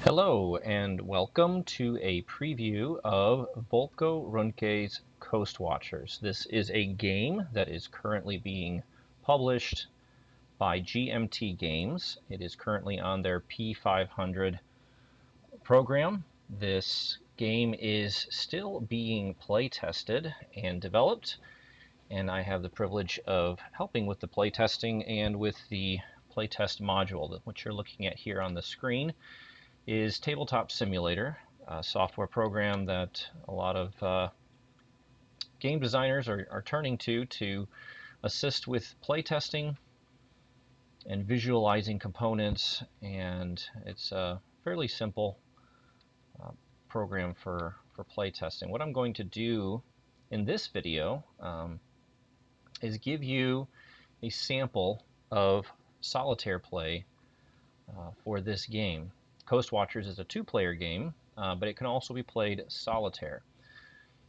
Hello and welcome to a preview of Volko Ruhnke's Coast Watchers. This is a game that is currently being published by GMT Games. It is currently on their P500 program. This game is still being play tested and developed, and I have the privilege of helping with the play testing and with the playtest module, which you're looking at here on the screen is Tabletop Simulator, a software program that a lot of game designers are turning to assist with playtesting and visualizing components, and it's a fairly simple program for playtesting. What I'm going to do in this video is give you a sample of solitaire play for this game. Coast Watchers is a two-player game, but it can also be played solitaire.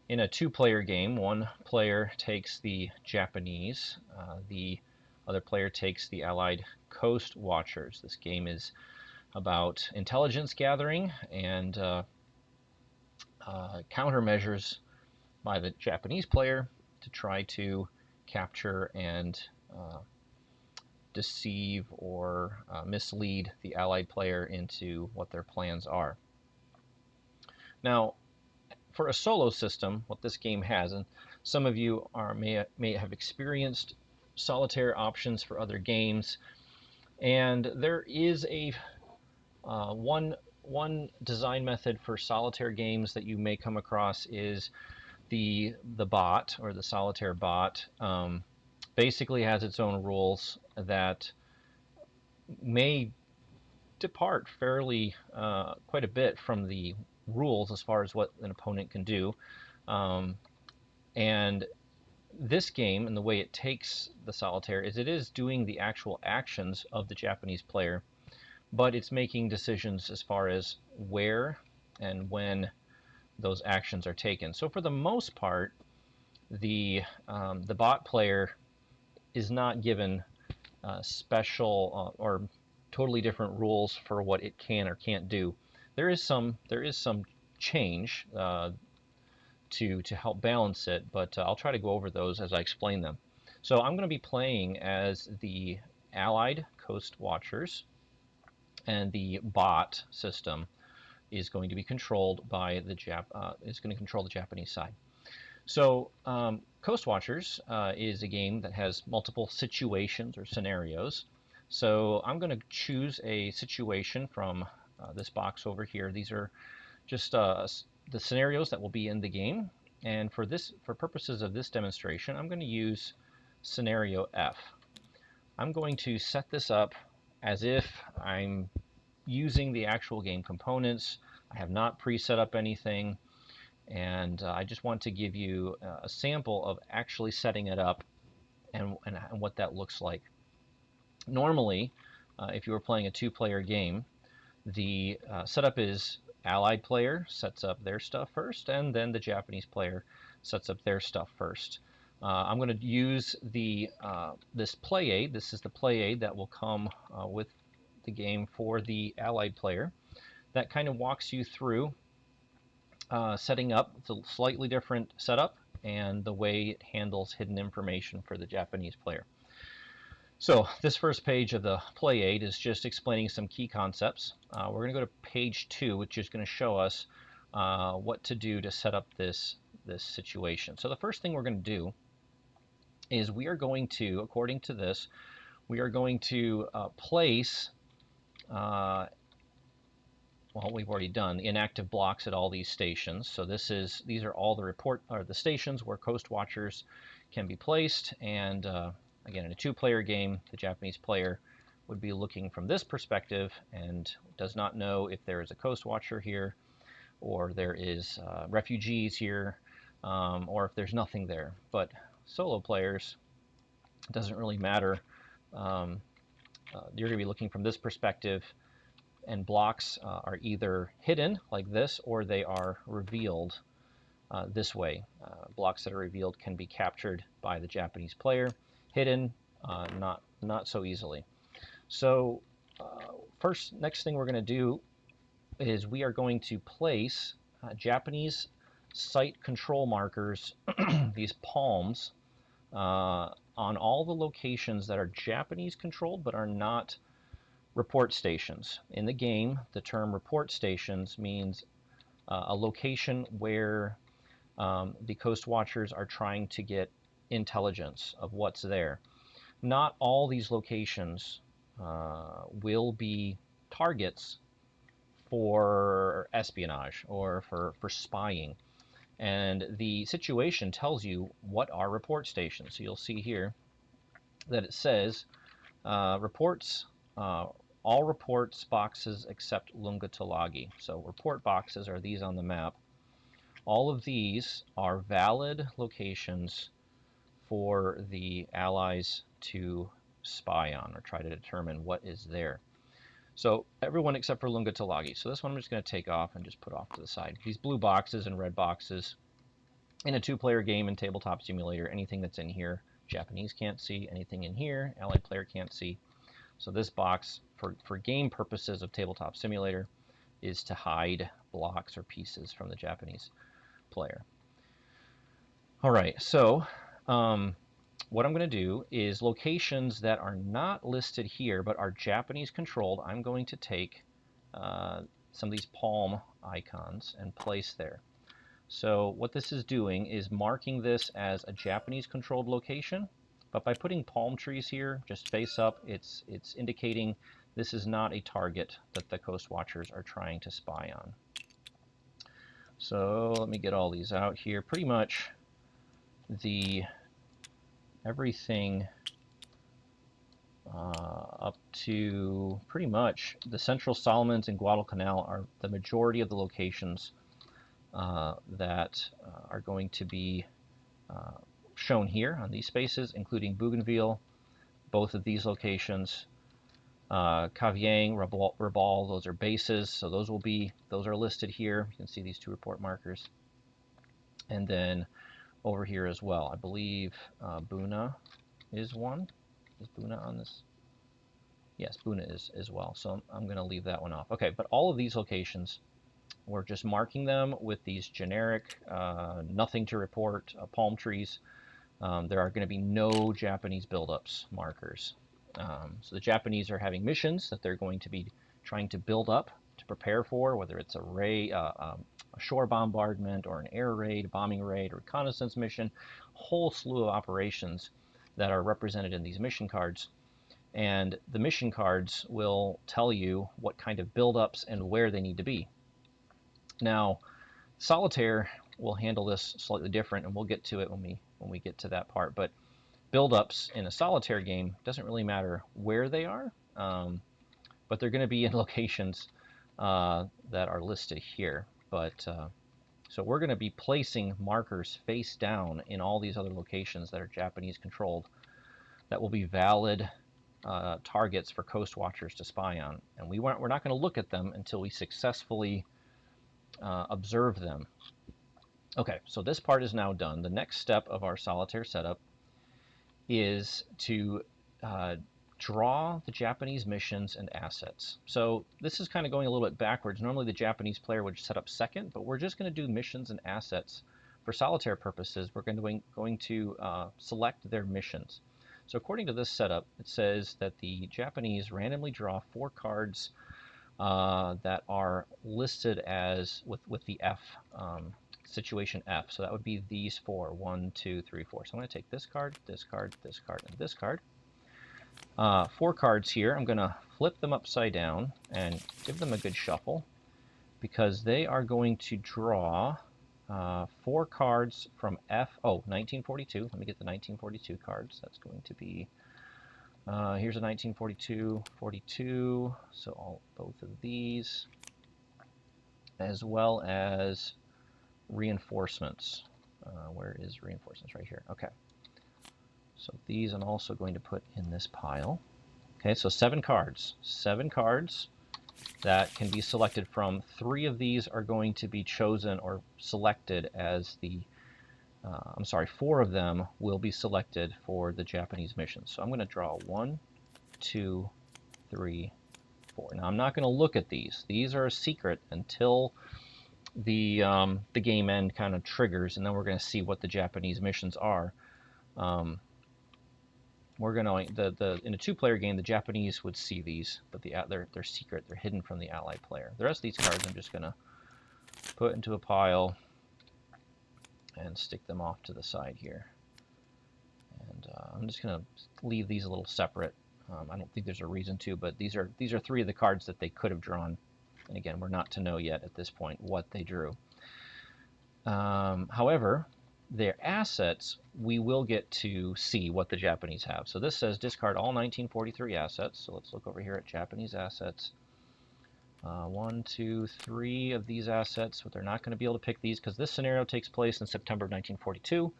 In a two-player game, one player takes the Japanese, the other player takes the Allied Coast Watchers. This game is about intelligence gathering and countermeasures by the Japanese player to try to capture and deceive or mislead the Allied player into what their plans are. Now, for a solo system, what this game has, and some of you may have experienced solitaire options for other games, and there is a one design method for solitaire games that you may come across is the bot, or the solitaire bot. Basically has its own rules that may depart fairly quite a bit from the rules as far as what an opponent can do. And this game, and the way it takes the solitaire, is it is doing the actual actions of the Japanese player, but it's making decisions as far as where and when those actions are taken. So for the most part, the bot player is not given special or totally different rules for what it can or can't do. There is some change to help balance it, but I'll try to go over those as I explain them. So I'm going to be playing as the Allied Coast Watchers, and the bot system is going to be controlled by the is going to control the Japanese side. So Coast Watchers is a game that has multiple situations or scenarios. So I'm going to choose a situation from this box over here. These are just the scenarios that will be in the game. And for purposes of this demonstration, I'm going to use scenario F. I'm going to set this up as if I'm using the actual game components. I have not pre-set up anything, and I just want to give you a sample of actually setting it up and what that looks like. Normally, if you were playing a two-player game, the setup is Allied player sets up their stuff first, and then the Japanese player sets up their stuff first. I'm going to use this play aid. This is the play aid that will come with the game for the Allied player. That kind of walks you through setting up. It's a slightly different setup and the way it handles hidden information for the Japanese player. So this first page of the play aid is just explaining some key concepts. We're going to go to page 2, which is going to show us what to do to set up this situation. So the first thing we're going to do is we are going to, according to this, we are going to place well, we've already done inactive blocks at all these stations. So these are all the stations where Coast Watchers can be placed. And again, in a two-player game, the Japanese player would be looking from this perspective and does not know if there is a Coast Watcher here, or there is refugees here, or if there's nothing there. But solo players, it doesn't really matter. You're going to be looking from this perspective, and blocks are either hidden like this, or they are revealed this way. Blocks that are revealed can be captured by the Japanese player. Hidden, not so easily. So next thing we're going to do is we are going to place Japanese site control markers, these palms, on all the locations that are Japanese controlled but are not report stations. In the game, the term report stations means a location where the Coast Watchers are trying to get intelligence of what's there. Not all these locations will be targets for espionage or for spying. And the situation tells you what are report stations. So you'll see here that it says reports, all reports boxes except Lungatalagi. So report boxes are these on the map. All of these are valid locations for the Allies to spy on or try to determine what is there. So everyone except for Lungatalagi. So this one I'm just going to take off and just put off to the side. These blue boxes and red boxes, in a two-player game in Tabletop Simulator, anything that's in here, Japanese can't see. Anything in here, Allied player can't see. So this box, for game purposes of Tabletop Simulator, is to hide blocks or pieces from the Japanese player. All right, so what I'm going to do is locations that are not listed here but are Japanese controlled, I'm going to take some of these palm icons and place there. So what this is doing is marking this as a Japanese controlled location, but by putting palm trees here just face up, it's indicating this is not a target that the Coast Watchers are trying to spy on. So let me get all these out here. Pretty much everything up to pretty much the Central Solomons and Guadalcanal are the majority of the locations that are going to be shown here on these spaces, including Bougainville, both of these locations, Kavieng, Rabaul, those are bases, so those are listed here. You can see these two report markers, and then over here as well, I believe Buna is one. Is Buna on this? Yes, Buna is as well. So I'm going to leave that one off. Okay, but all of these locations, we're just marking them with these generic, nothing to report, palm trees. There are going to be no Japanese buildups markers. So the Japanese are having missions that they're going to be trying to build up to prepare for, whether it's a shore bombardment or an air raid, bombing raid, or reconnaissance mission, a whole slew of operations that are represented in these mission cards. And the mission cards will tell you what kind of buildups and where they need to be. Now, Solitaire will handle this slightly different, and we'll get to it when we get to that part. But buildups in a Solitaire game doesn't really matter where they are, but they're going to be in locations that are listed here. But so we're going to be placing markers face down in all these other locations that are Japanese controlled that will be valid targets for Coast Watchers to spy on. And we're not going to look at them until we successfully observe them. Okay, so this part is now done. The next step of our Solitaire setup is to draw the Japanese missions and assets. So this is kind of going a little bit backwards. Normally the Japanese player would set up second, but we're just going to do missions and assets. For Solitaire purposes, we're going to select their missions. So according to this setup, it says that the Japanese randomly draw 4 cards that are listed as with the F, situation F. So that would be these 4, 1, 2, 3, 4. So I'm going to take this card, this card, this card, and this card. 4 cards here. I'm going to flip them upside down and give them a good shuffle because they are going to draw 4 cards from F. Oh, 1942. Let me get the 1942 cards. That's going to be, here's a 1942, 42. So both of these, as well as reinforcements. Where is reinforcements? Right here. Okay. So these I'm also going to put in this pile. Okay, so 7 cards. 7 cards that can be selected from. 3 of these are going to be chosen or selected as the, 4 of them will be selected for the Japanese mission. So I'm going to draw 1, 2, 3, 4. Now I'm not going to look at these. These are a secret until the game end kind of triggers, and then we're going to see what the Japanese missions are. We're going to in a 2-player game, the Japanese would see these, but they're secret. They're hidden from the Allied player. The rest of these cards I'm just going to put into a pile and stick them off to the side here. And I'm just going to leave these a little separate. I don't think there's a reason to, but these are 3 of the cards that they could have drawn. And again, we're not to know yet at this point what they drew. However, their assets, we will get to see what the Japanese have. So this says discard all 1943 assets. So let's look over here at Japanese assets. 1, 2, 3 of these assets, but they're not going to be able to pick these because this scenario takes place in September of 1942.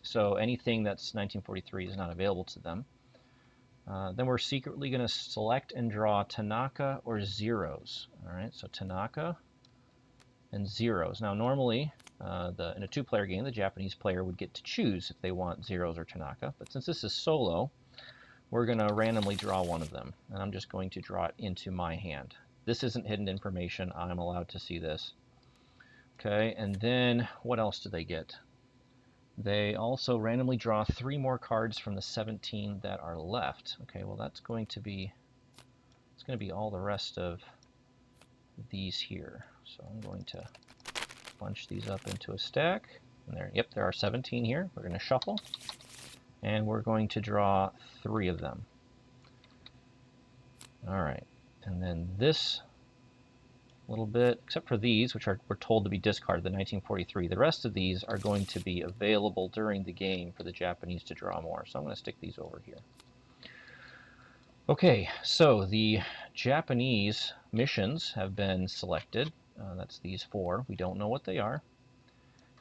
So anything that's 1943 is not available to them. Then we're secretly going to select and draw Tanaka or Zeros. All right, so Tanaka and Zeros. Now normally, in a 2-player game, the Japanese player would get to choose if they want Zeros or Tanaka. But since this is solo, we're going to randomly draw one of them. And I'm just going to draw it into my hand. This isn't hidden information. I'm allowed to see this. Okay, and then what else do they get? They also randomly draw 3 more cards from the 17 that are left. Okay, well that's going to be all the rest of these here. So I'm going to bunch these up into a stack. And there are 17 here. We're going to shuffle, and we're going to draw 3 of them. All right, and then this little bit, except for these, which we're told to be discarded, the 1943. The rest of these are going to be available during the game for the Japanese to draw more. So I'm going to stick these over here. Okay, so the Japanese missions have been selected. That's these 4. We don't know what they are.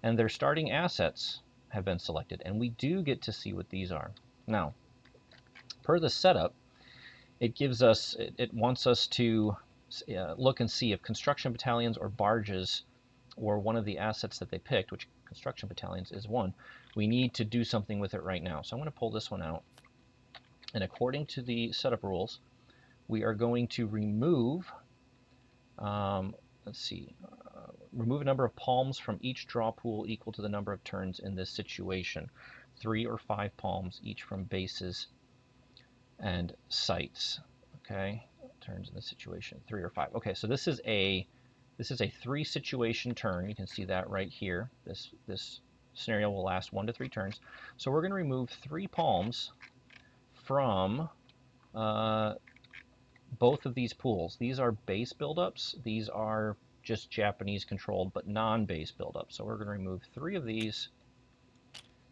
And their starting assets have been selected, and we do get to see what these are. Now, per the setup, it wants us to look and see if construction battalions or barges or one of the assets that they picked, which construction battalions is one, we need to do something with it right now. So I'm going to pull this one out. And according to the setup rules, we are going to remove, remove a number of palms from each draw pool equal to the number of turns in this situation. 3 or 5 palms, each from bases and sites. Okay, turns in this situation, 3 or 5. Okay, so this is a 3 situation turn. You can see that right here. This scenario will last 1 to 3 turns. So we're going to remove 3 palms from both of these pools. These are base buildups. These are just Japanese controlled, but non-base buildups. So we're going to remove 3 of these,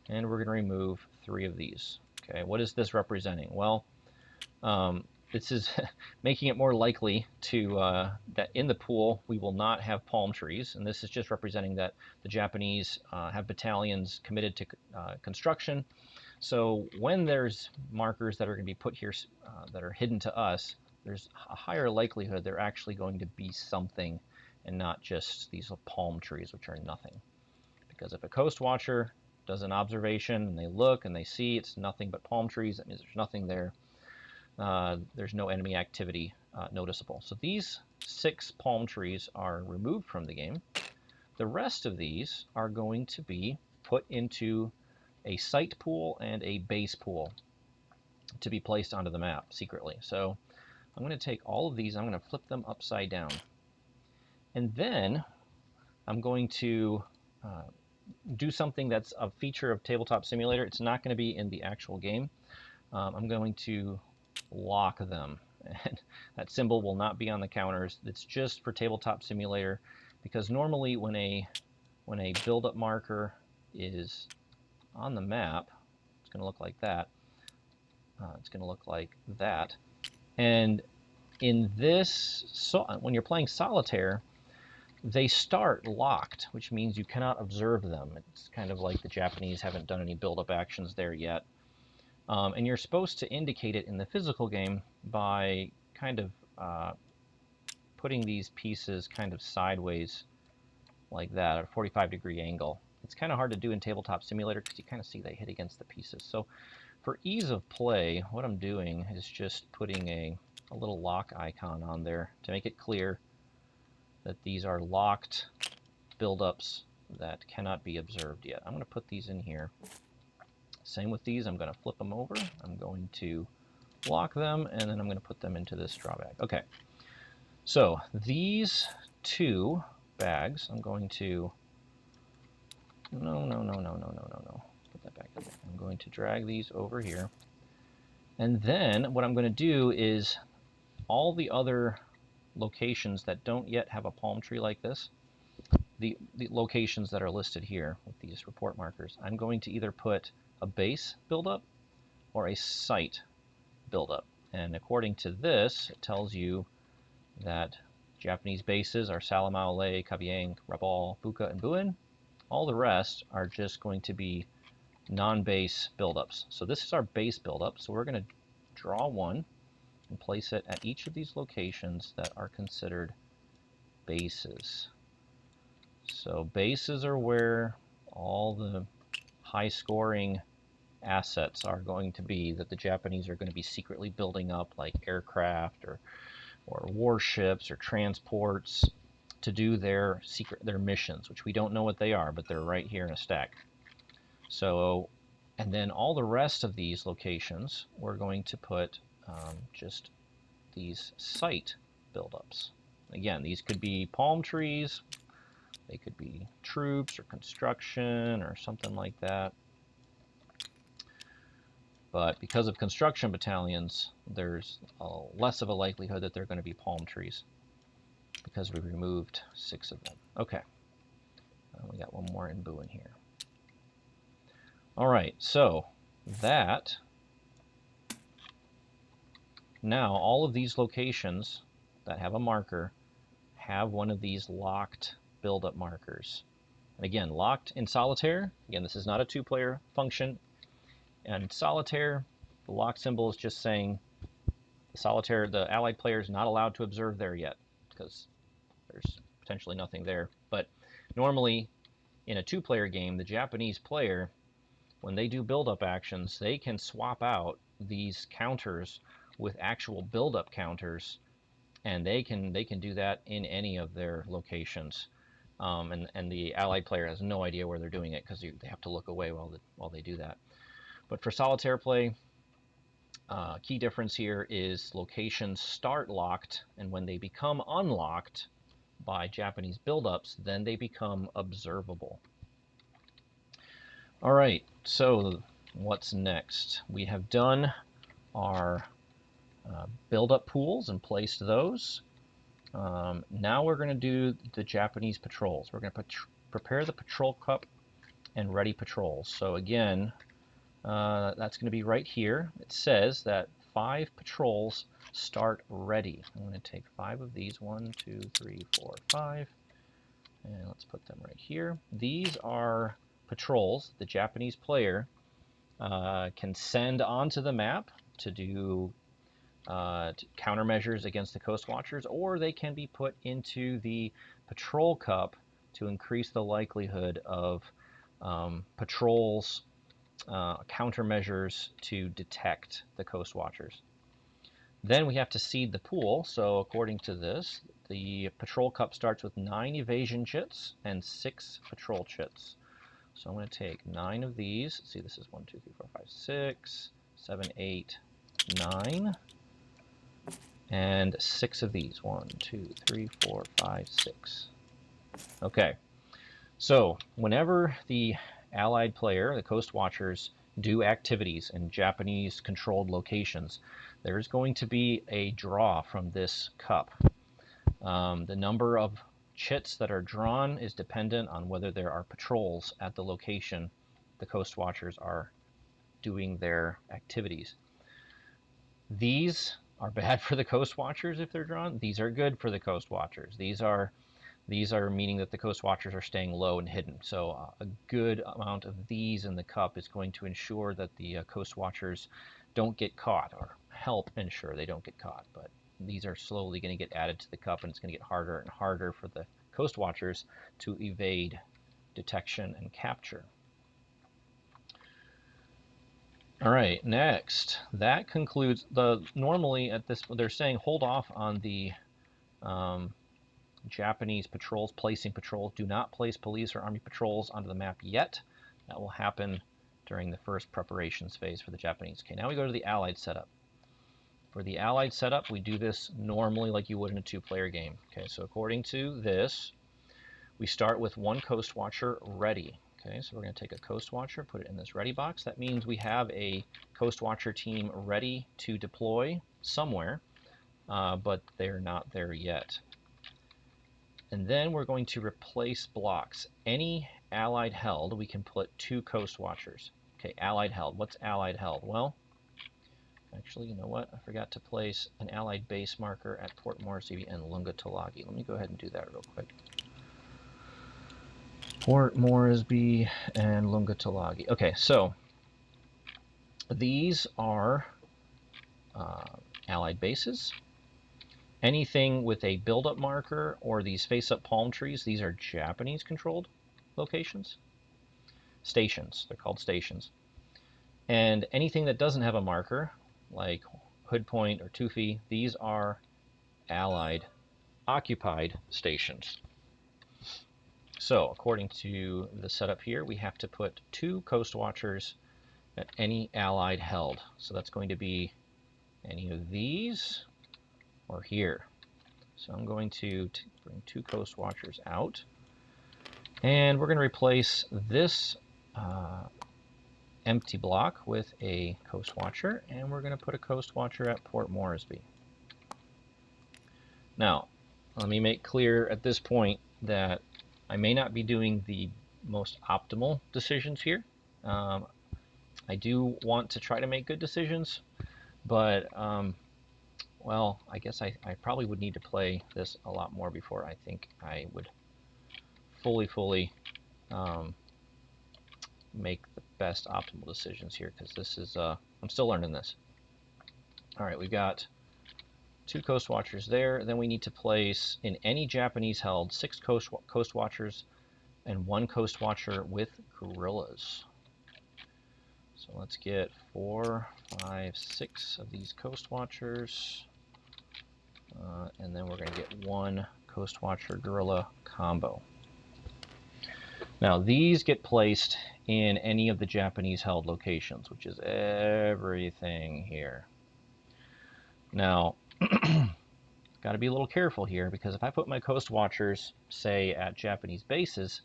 and we're going to remove 3 of these. Okay, what is this representing? Well, this is making it more likely that in the pool we will not have palm trees, and this is just representing that the Japanese have battalions committed to construction. So when there's markers that are going to be put here that are hidden to us, there's a higher likelihood they're actually going to be something and not just these palm trees, which are nothing. Because if a coast watcher does an observation and they look and they see it's nothing but palm trees, that means there's nothing there. There's no enemy activity noticeable. So these 6 palm trees are removed from the game. The rest of these are going to be put into a site pool and a base pool to be placed onto the map secretly. So I'm going to take all of these, I'm going to flip them upside down. And then I'm going to do something that's a feature of Tabletop Simulator. It's not going to be in the actual game. I'm going to lock them, and that symbol will not be on the counters. It's just for Tabletop Simulator, because normally when a build-up marker is on the map, it's going to look like that. It's going to look like that. And in this, when you're playing solitaire, they start locked, which means you cannot observe them. It's kind of like the Japanese haven't done any build-up actions there yet. And you're supposed to indicate it in the physical game by kind of putting these pieces kind of sideways like that at a 45-degree angle. It's kind of hard to do in Tabletop Simulator because you kind of see they hit against the pieces. So for ease of play, what I'm doing is just putting a a little lock icon on there to make it clear that these are locked buildups that cannot be observed yet. I'm going to put these in here. Same with these. I'm going to flip them over. I'm going to lock them, and then I'm going to put them into this straw bag. Okay. So these two bags, I'm going to... No. Put that back in there. I'm going to drag these over here. And then what I'm going to do is all the other locations that don't yet have a palm tree like this, the locations that are listed here with these report markers, I'm going to either put a base buildup or a site buildup. And according to this, it tells you that Japanese bases are Salamao, Lei, Kavieng, Rabal, Buka, and Buin. All the rest are just going to be non-base buildups. So this is our base buildup. So we're going to draw one and place it at each of these locations that are considered bases. So bases are where all the high-scoring assets are going to be that the Japanese are going to be secretly building up, like aircraft or warships or transports, to do their missions, which we don't know what they are, but they're right here in a stack. So, and then all the rest of these locations, we're going to put just these site buildups. Again, these could be palm trees, they could be troops or construction or something like that. But because of construction battalions, there's less of a likelihood that they're going to be palm trees because we removed 6 of them. Okay, we got one more in Buin here. All right, so that now all of these locations that have a marker have one of these locked buildup markers. And again, locked in Solitaire. Again, this is not a 2-player function. And Solitaire, the lock symbol is just saying the Allied player is not allowed to observe there yet because there's potentially nothing there. But normally in a 2-player game, the Japanese player, when they do build-up actions, they can swap out these counters with actual build-up counters, and they can do that in any of their locations. And the Allied player has no idea where they're doing it because they have to look away while they do that. But for Solitaire play, key difference here is locations start locked, and when they become unlocked by Japanese buildups, then they become observable. All right, so what's next? We have done our build-up pools and placed those. Now we're going to do the Japanese patrols. We're going to prepare the patrol cup and ready patrols. So again, that's going to be right here. It says that 5 patrols start ready. I'm going to take 5 of these, 1, 2, 3, 4, 5, and let's put them right here. These are patrols the Japanese player can send onto the map to do countermeasures against the Coast Watchers, or they can be put into the patrol cup to increase the likelihood of patrols countermeasures to detect the Coast Watchers. Then we have to seed the pool. So according to this, the patrol cup starts with 9 evasion chits and 6 patrol chits. So I'm going to take 9 of these. See, this is 1, 2, 3, 4, 5, 6, 7, 8, 9, and 6 of these. 1, 2, 3, 4, 5, 6. Okay. So whenever the Allied player, the Coast Watchers, do activities in Japanese controlled locations, there's going to be a draw from this cup. The number of chits that are drawn is dependent on whether there are patrols at the location the Coast Watchers are doing their activities. These are bad for the Coast Watchers if they're drawn. These are good for the Coast Watchers. These are meaning that the Coast Watchers are staying low and hidden. So a good amount of these in the cup is going to ensure that the Coast Watchers don't get caught, or help ensure they don't get caught. But these are slowly going to get added to the cup, and it's going to get harder and harder for the Coast Watchers to evade detection and capture. All right, next. That concludes the, normally at this, they're saying hold off on the Japanese patrols, placing patrols. Do not place police or army patrols onto the map yet. That will happen during the first preparations phase for the Japanese. Okay, now we go to the Allied setup. For the Allied setup, we do this normally like you would in a two-player game. Okay, so according to this, we start with one Coast Watcher ready. Okay, so we're going to take a Coast Watcher, put it in this ready box. That means we have a Coast Watcher team ready to deploy somewhere, but they're not there yet. And then we're going to replace blocks. Any Allied held, we can put two Coast Watchers. Okay, Allied held. What's Allied held? Well, actually, you know what? I forgot to place an Allied base marker at Port Moresby and Lungatulagi. Let me go ahead and do that real quick. Port Moresby and Lungatulagi. Okay, so these are Allied bases. Anything with a buildup marker or these face-up palm trees, these are Japanese-controlled locations. Stations, they're called stations. And anything that doesn't have a marker, like Hood Point or Tufi, these are Allied occupied stations. So according to the setup here, we have to put two Coast Watchers at any Allied held. So that's going to be any of these or here. So I'm going to bring two Coast Watchers out. And we're going to replace this empty block with a Coast Watcher. And we're going to put a Coast Watcher at Port Moresby. Now, let me make clear at this point that I may not be doing the most optimal decisions here. I do want to try to make good decisions, but well, I guess I probably would need to play this a lot more before I think I would fully make the best optimal decisions here, because this is I'm still learning this. All right, we've got two Coast Watchers there. Then we need to place in any Japanese held 6 Coast Watchers and 1 Coast Watcher with guerrillas. So let's get 4, 5, 6 of these Coast Watchers, and then we're going to get 1 Coast Watcher guerrilla combo. Now these get placed in any of the Japanese held locations, which is everything here. Now, got to be a little careful here, because if I put my Coast Watchers, say, at Japanese bases,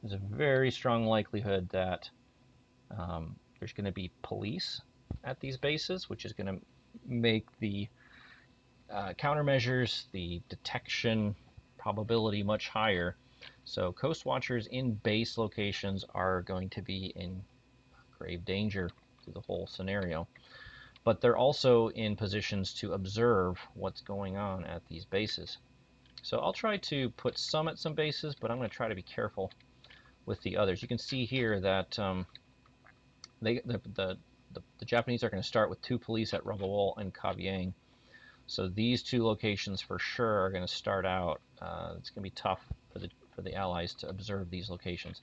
there's a very strong likelihood that there's going to be police at these bases, which is going to make the countermeasures, the detection probability much higher. So Coast Watchers in base locations are going to be in grave danger through the whole scenario. But they're also in positions to observe what's going on at these bases. So I'll try to put some at some bases, but I'm going to try to be careful with the others. You can see here that the Japanese are going to start with 2 police at Roboal and Kavieng. So these 2 locations for sure are going to start out. It's going to be tough for the Allies to observe these locations.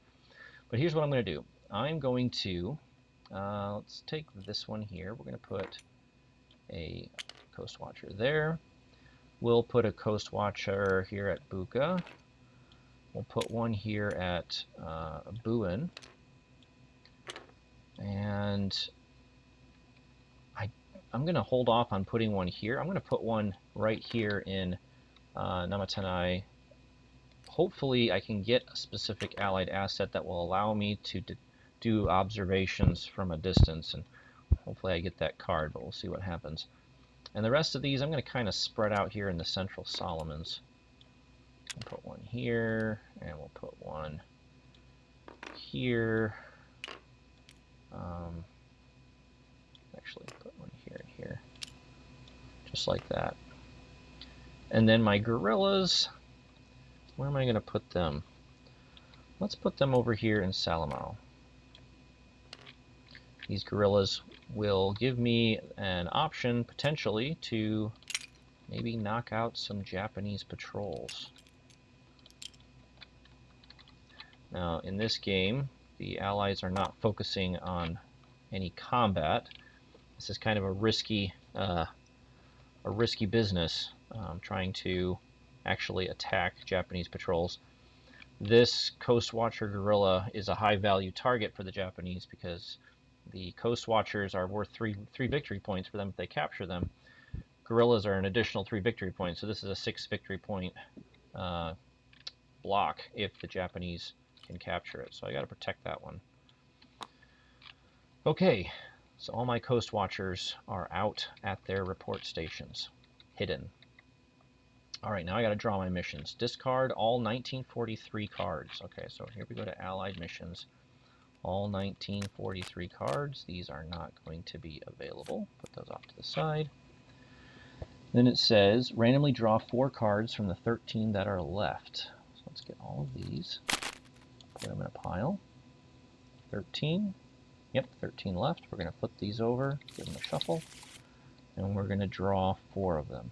But here's what I'm going to do. I'm going to let's take this one here. We're going to put a Coast Watcher there. We'll put a Coast Watcher here at Buka. We'll put one here at Buin. And I'm going to hold off on putting one here. I'm going to put one right here in Namatanai. Hopefully I can get a specific Allied asset that will allow me to do observations from a distance, and hopefully I get that card, but we'll see what happens. And the rest of these I'm going to kind of spread out here in the Central Solomons. We'll put one here, and we'll put one here. Actually, put one here and here, just like that. And then my guerrillas, where am I going to put them? Let's put them over here in Salamau. These guerrillas will give me an option, potentially, to maybe knock out some Japanese patrols. Now, in this game, the Allies are not focusing on any combat. This is kind of a risky business, trying to actually attack Japanese patrols. This Coast Watcher guerrilla is a high value target for the Japanese because the Coast Watchers are worth three victory points for them if they capture them. Guerrillas are an additional 3 victory points, so this is a 6 victory point block if the Japanese can capture it. So I got to protect that one. Okay, so all my Coast Watchers are out at their report stations, hidden. All right, now I got to draw my missions. Discard all 1943 cards. Okay, so here we go to Allied missions. All 1943 cards. These are not going to be available. Put those off to the side. Then it says, randomly draw 4 cards from the 13 that are left. So let's get all of these. Put them in a pile. 13. Yep, 13 left. We're going to flip these over, give them a shuffle, and we're going to draw 4 of them.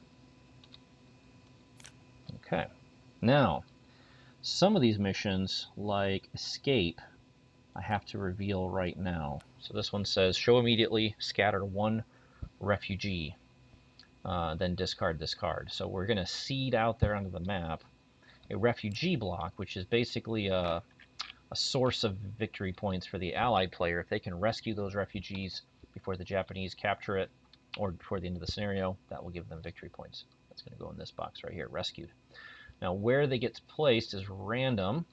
Okay. Now, some of these missions, like Escape, I have to reveal right now. So this one says, show immediately, scatter 1 refugee, then discard this card. So we're going to seed out there onto the map a refugee block, which is basically a source of victory points for the Allied player. If they can rescue those refugees before the Japanese capture it, or before the end of the scenario, that will give them victory points. That's going to go in this box right here, rescued. Now, where they get placed is random.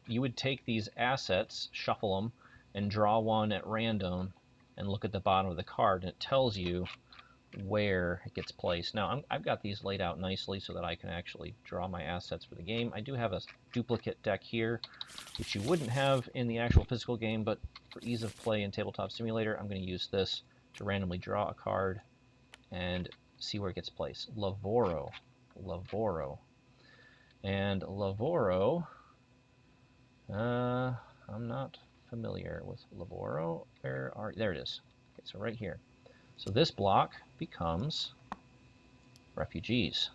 You would take these assets, shuffle them, and draw one at random, and look at the bottom of the card, and it tells you where it gets placed. Now, I've got these laid out nicely so that I can actually draw my assets for the game. I do have a duplicate deck here, which you wouldn't have in the actual physical game, but for ease of play in Tabletop Simulator, I'm going to use this to randomly draw a card and see where it gets placed. Lavoro. And Lavoro, I'm not familiar with Lavoro. There it is. Okay, so right here. So this block becomes refugees.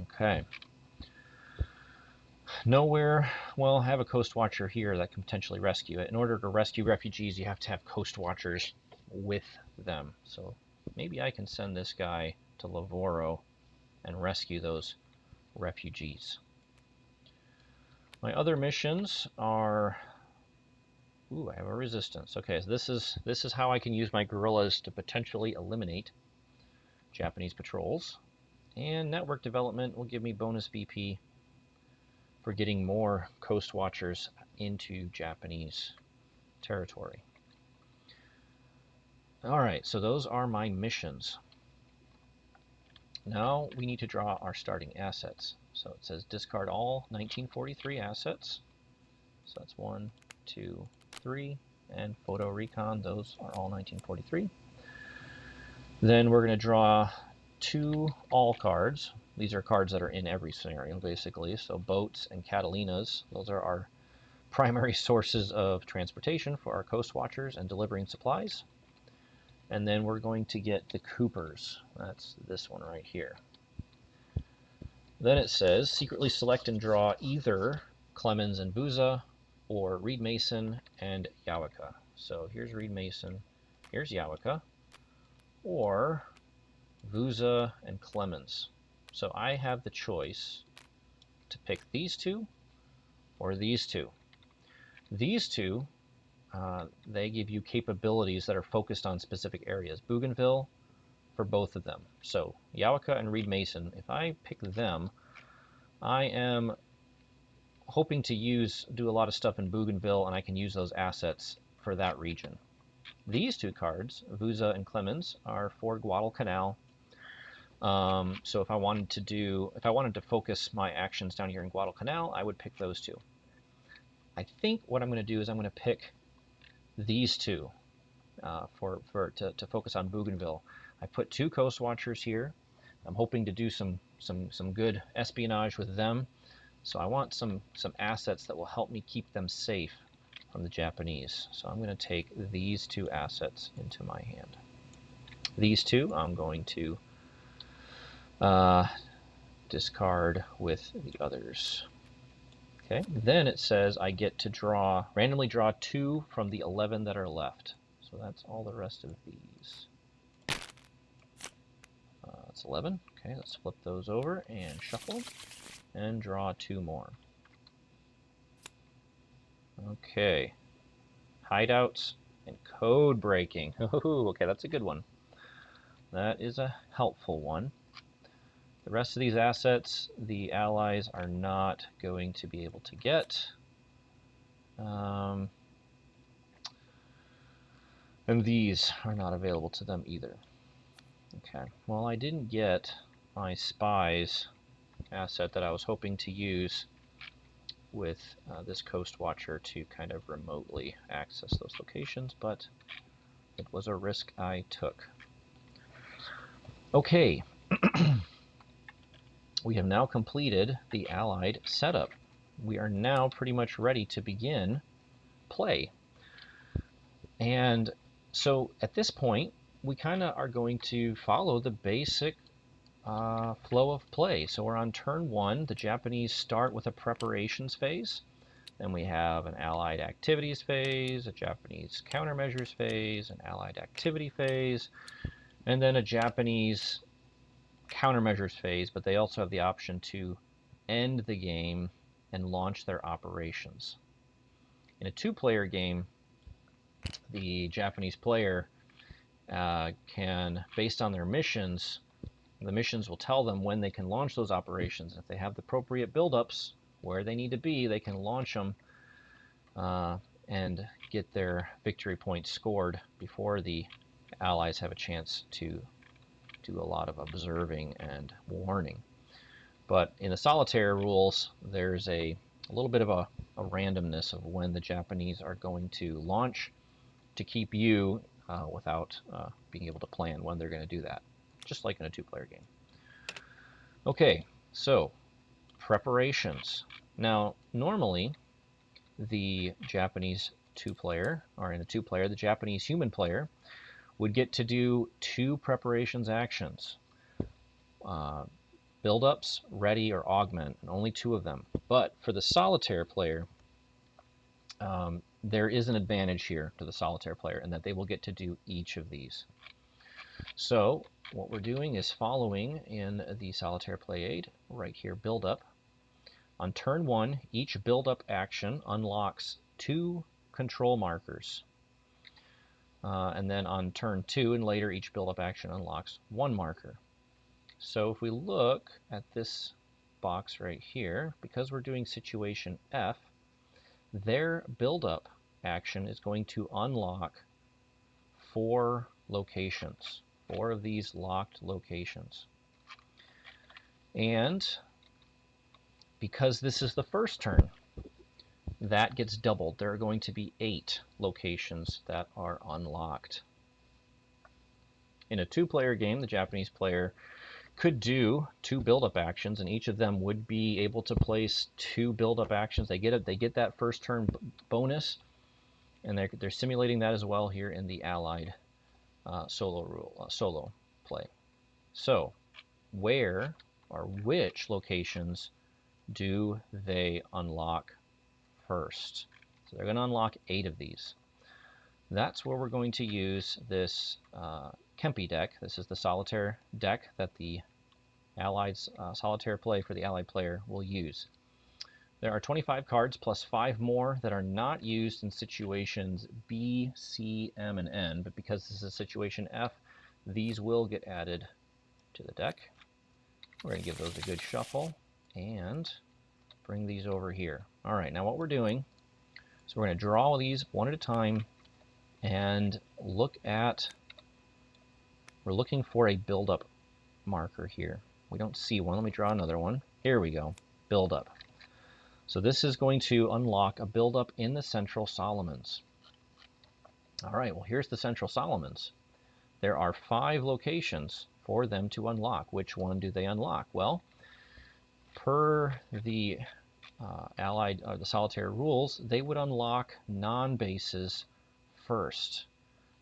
Okay. Nowhere, well, I have a Coast Watcher here that can potentially rescue it. In order to rescue refugees, you have to have Coast Watchers with them. So maybe I can send this guy to Lavoro and rescue those refugees. My other missions are, ooh, I have a resistance. Okay, so this is how I can use my guerrillas to potentially eliminate Japanese patrols. And network development will give me bonus BP for getting more Coast Watchers into Japanese territory. All right, so those are my missions. Now we need to draw our starting assets. So it says discard all 1943 assets. So that's 1, 2, 3, and Photo Recon, those are all 1943. Then we're going to draw 2 all cards. These are cards that are in every scenario, basically. So boats and Catalinas, those are our primary sources of transportation for our Coast Watchers and delivering supplies. And then we're going to get the Coopers. That's this one right here. Then it says, secretly select and draw either Clemens and Buza or Reed Mason and Yawaka. So here's Reed Mason, here's Yawaka, or Buza and Clemens. So I have the choice to pick these 2 or these 2. These 2, they give you capabilities that are focused on specific areas. Bougainville for both of them. So Yawaka and Reed Mason, if I pick them, I am hoping to do a lot of stuff in Bougainville, and I can use those assets for that region. These 2 cards, Buza and Clemens, are for Guadalcanal. So if I wanted to focus my actions down here in Guadalcanal, I would pick those 2. I think what I'm going to do is I'm going to pick these 2 to focus on Bougainville. I put 2 Coast Watchers here. I'm hoping to do some good espionage with them. So I want some assets that will help me keep them safe from the Japanese. So I'm going to take these 2 assets into my hand. These 2 I'm going to discard with the others. Okay, then it says I get to randomly draw 2 from the 11 that are left. So that's all the rest of these. That's 11. Okay, let's flip those over and shuffle and draw 2 more. Okay, hideouts and code breaking. Okay, that's a good one. That is a helpful one. The rest of these assets, the allies are not going to be able to get. And these are not available to them either. Okay, well, I didn't get my spies asset that I was hoping to use with this Coast Watcher to kind of remotely access those locations, but it was a risk I took. Okay, we have now completed the Allied setup. We are now pretty much ready to begin play. And so at this point, we kind of are going to follow the basic flow of play. So we're on turn 1. The Japanese start with a preparations phase. Then we have an Allied activities phase, a Japanese countermeasures phase, an Allied activity phase, and then a Japanese countermeasures phase, but they also have the option to end the game and launch their operations. In a 2-player game, the Japanese player can, based on their missions, the missions will tell them when they can launch those operations. If they have the appropriate buildups where they need to be, they can launch them and get their victory points scored before the allies have a chance to do a lot of observing and warning. But in the solitaire rules, there's a little bit of a randomness of when the Japanese are going to launch to keep you without being able to plan when they're going to do that, just like in a 2-player game. Okay, so preparations. Now, normally the Japanese 2-player, or in a 2-player, the Japanese human player would get to do 2 preparations actions. Build-ups, ready, or augment, and only 2 of them. But for the solitaire player, there is an advantage here to the solitaire player in that they will get to do each of these. So what we're doing is following in the solitaire play aid, right here, Buildup. On turn 1, each Buildup action unlocks 2 control markers. And then on turn 2 and later, each Buildup action unlocks 1 marker. So if we look at this box right here, because we're doing situation F, their Buildup action is going to unlock 4 locations, 4 of these locked locations. And because this is the first turn, that gets doubled. There are going to be 8 locations that are unlocked. In a 2-player game, the Japanese player could do 2 build-up actions, and each of them would be able to place 2 build-up actions. They get that first turn bonus, and they're simulating that as well here in the Allied solo play. So, where or which locations do they unlock first? So they're going to unlock 8 of these. That's where we're going to use this Kempi deck. This is the solitaire deck that the Allied solitaire play for the Allied player will use. There are 25 cards plus 5 more that are not used in situations B, C, M, and N, but because this is situation F, these will get added to the deck. We're going to give those a good shuffle and bring these over here. All right, now what we're doing is we're going to draw these one at a time and we're looking for a buildup marker here. We don't see one. Let me draw another one. Here we go, buildup. So this is going to unlock a buildup in the Central Solomons. All right, well, here's the Central Solomons. There are 5 locations for them to unlock. Which one do they unlock? Well, per the Allied or the solitaire rules, they would unlock non-bases first.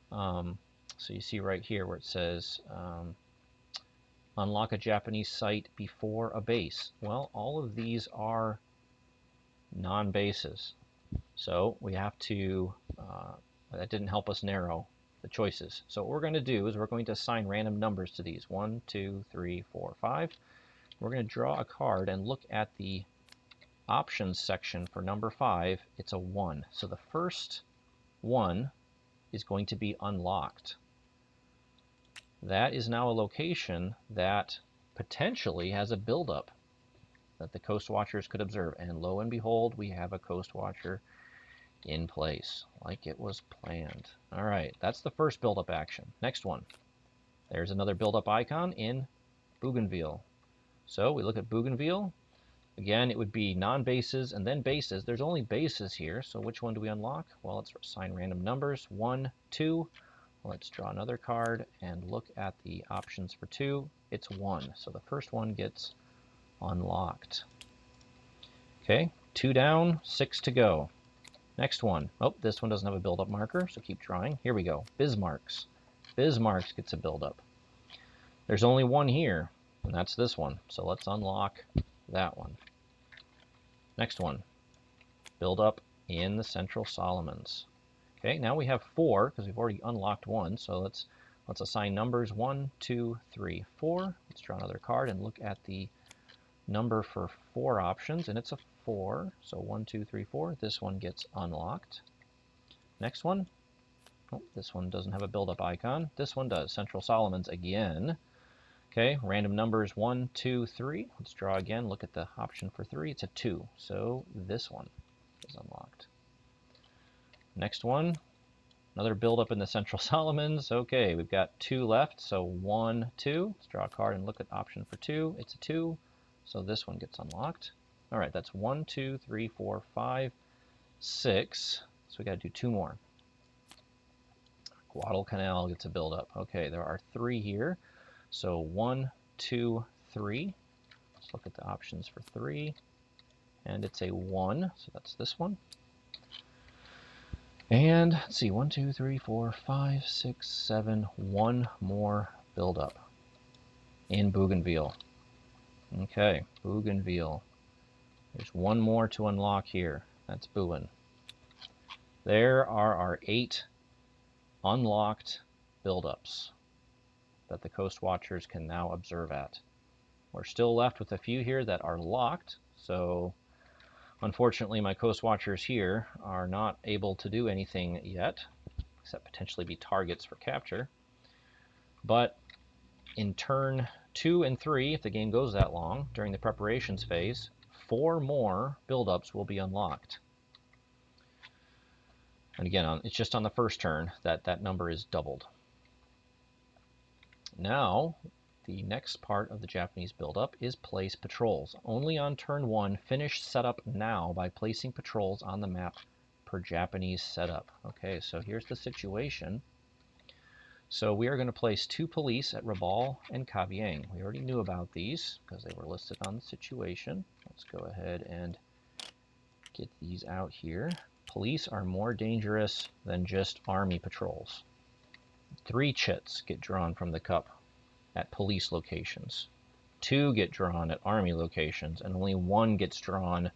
So you see right here where it says unlock a Japanese site before a base. Well, all of these are non-bases. So we have to, that didn't help us narrow the choices. So what we're going to do is we're going to assign random numbers to these. 1, 2, 3, 4, 5. We're going to draw a card and look at the options section for number 5. It's a 1. So the first one is going to be unlocked. That is now a location that potentially has a buildup that the Coast Watchers could observe. And lo and behold, we have a Coast Watcher in place, like it was planned. All right, that's the first buildup action. Next one. There's another buildup icon in Bougainville. So we look at Bougainville. Again, it would be non-bases and then bases. There's only bases here, so which one do we unlock? Well, let's assign random numbers. 1, 2. Let's draw another card and look at the options for 2. It's 1, so the first one gets unlocked. Okay, 2 down, 6 to go. Next one. Oh, this one doesn't have a build-up marker, so keep drawing. Here we go. Bismarck's. Bismarck's gets a build-up. There's only one here, and that's this one. So let's unlock that one. Next one. Build-up in the Central Solomons. Okay, now we have 4 because we've already unlocked one. So let's assign numbers 1, 2, 3, 4. Let's draw another card and look at the number for 4 options, and it's a 4. So 1, 2, 3, 4. This one gets unlocked. Next one. Oh, this one doesn't have a build-up icon. This one does. Central Solomons again. Okay, random numbers 1, 2, 3. Let's draw again. Look at the option for 3. It's a 2. So this one is unlocked. Next one. Another build-up in the Central Solomons. Okay, we've got 2 left. So 1, 2. Let's draw a card and look at option for 2. It's a 2. So this one gets unlocked. All right, that's 1, 2, 3, 4, 5, 6. So we got to do 2 more. Guadalcanal gets a build-up. Okay, there are 3 here. So 1, 2, 3. Let's look at the options for 3. And it's a 1, so that's this one. And let's see, 1, 2, 3, 4, 5, 6, 7. 1 more build-up in Bougainville. Okay, Bougainville. There's 1 more to unlock here. That's Bouen. There are our 8 unlocked buildups that the Coast Watchers can now observe at. We're still left with a few here that are locked, so unfortunately my Coast Watchers here are not able to do anything yet, except potentially be targets for capture. But in turn 2 and 3, if the game goes that long, during the preparations phase, 4 more buildups will be unlocked. And again, it's just on the first turn that that number is doubled. Now, the next part of the Japanese buildup is place patrols. Only on turn 1, finish setup now by placing patrols on the map per Japanese setup. Okay, so here's the situation. So we are going to place 2 police at Rabaul and Kavieng. We already knew about these because they were listed on the situation. Let's go ahead and get these out here. Police are more dangerous than just army patrols. 3 chits get drawn from the cup at police locations. 2 get drawn at army locations, and only 1 gets drawn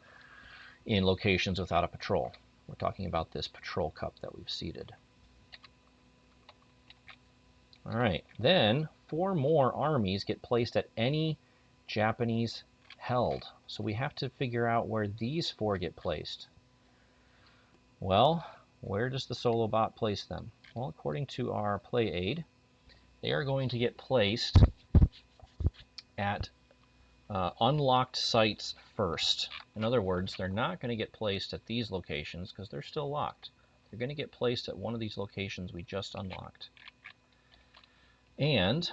in locations without a patrol. We're talking about this patrol cup that we've seeded. All right, then 4 more armies get placed at any Japanese held. So we have to figure out where these 4 get placed. Well, where does the solo bot place them? Well, according to our play aid, they are going to get placed at unlocked sites first. In other words, they're not going to get placed at these locations because they're still locked. They're going to get placed at one of these locations we just unlocked. And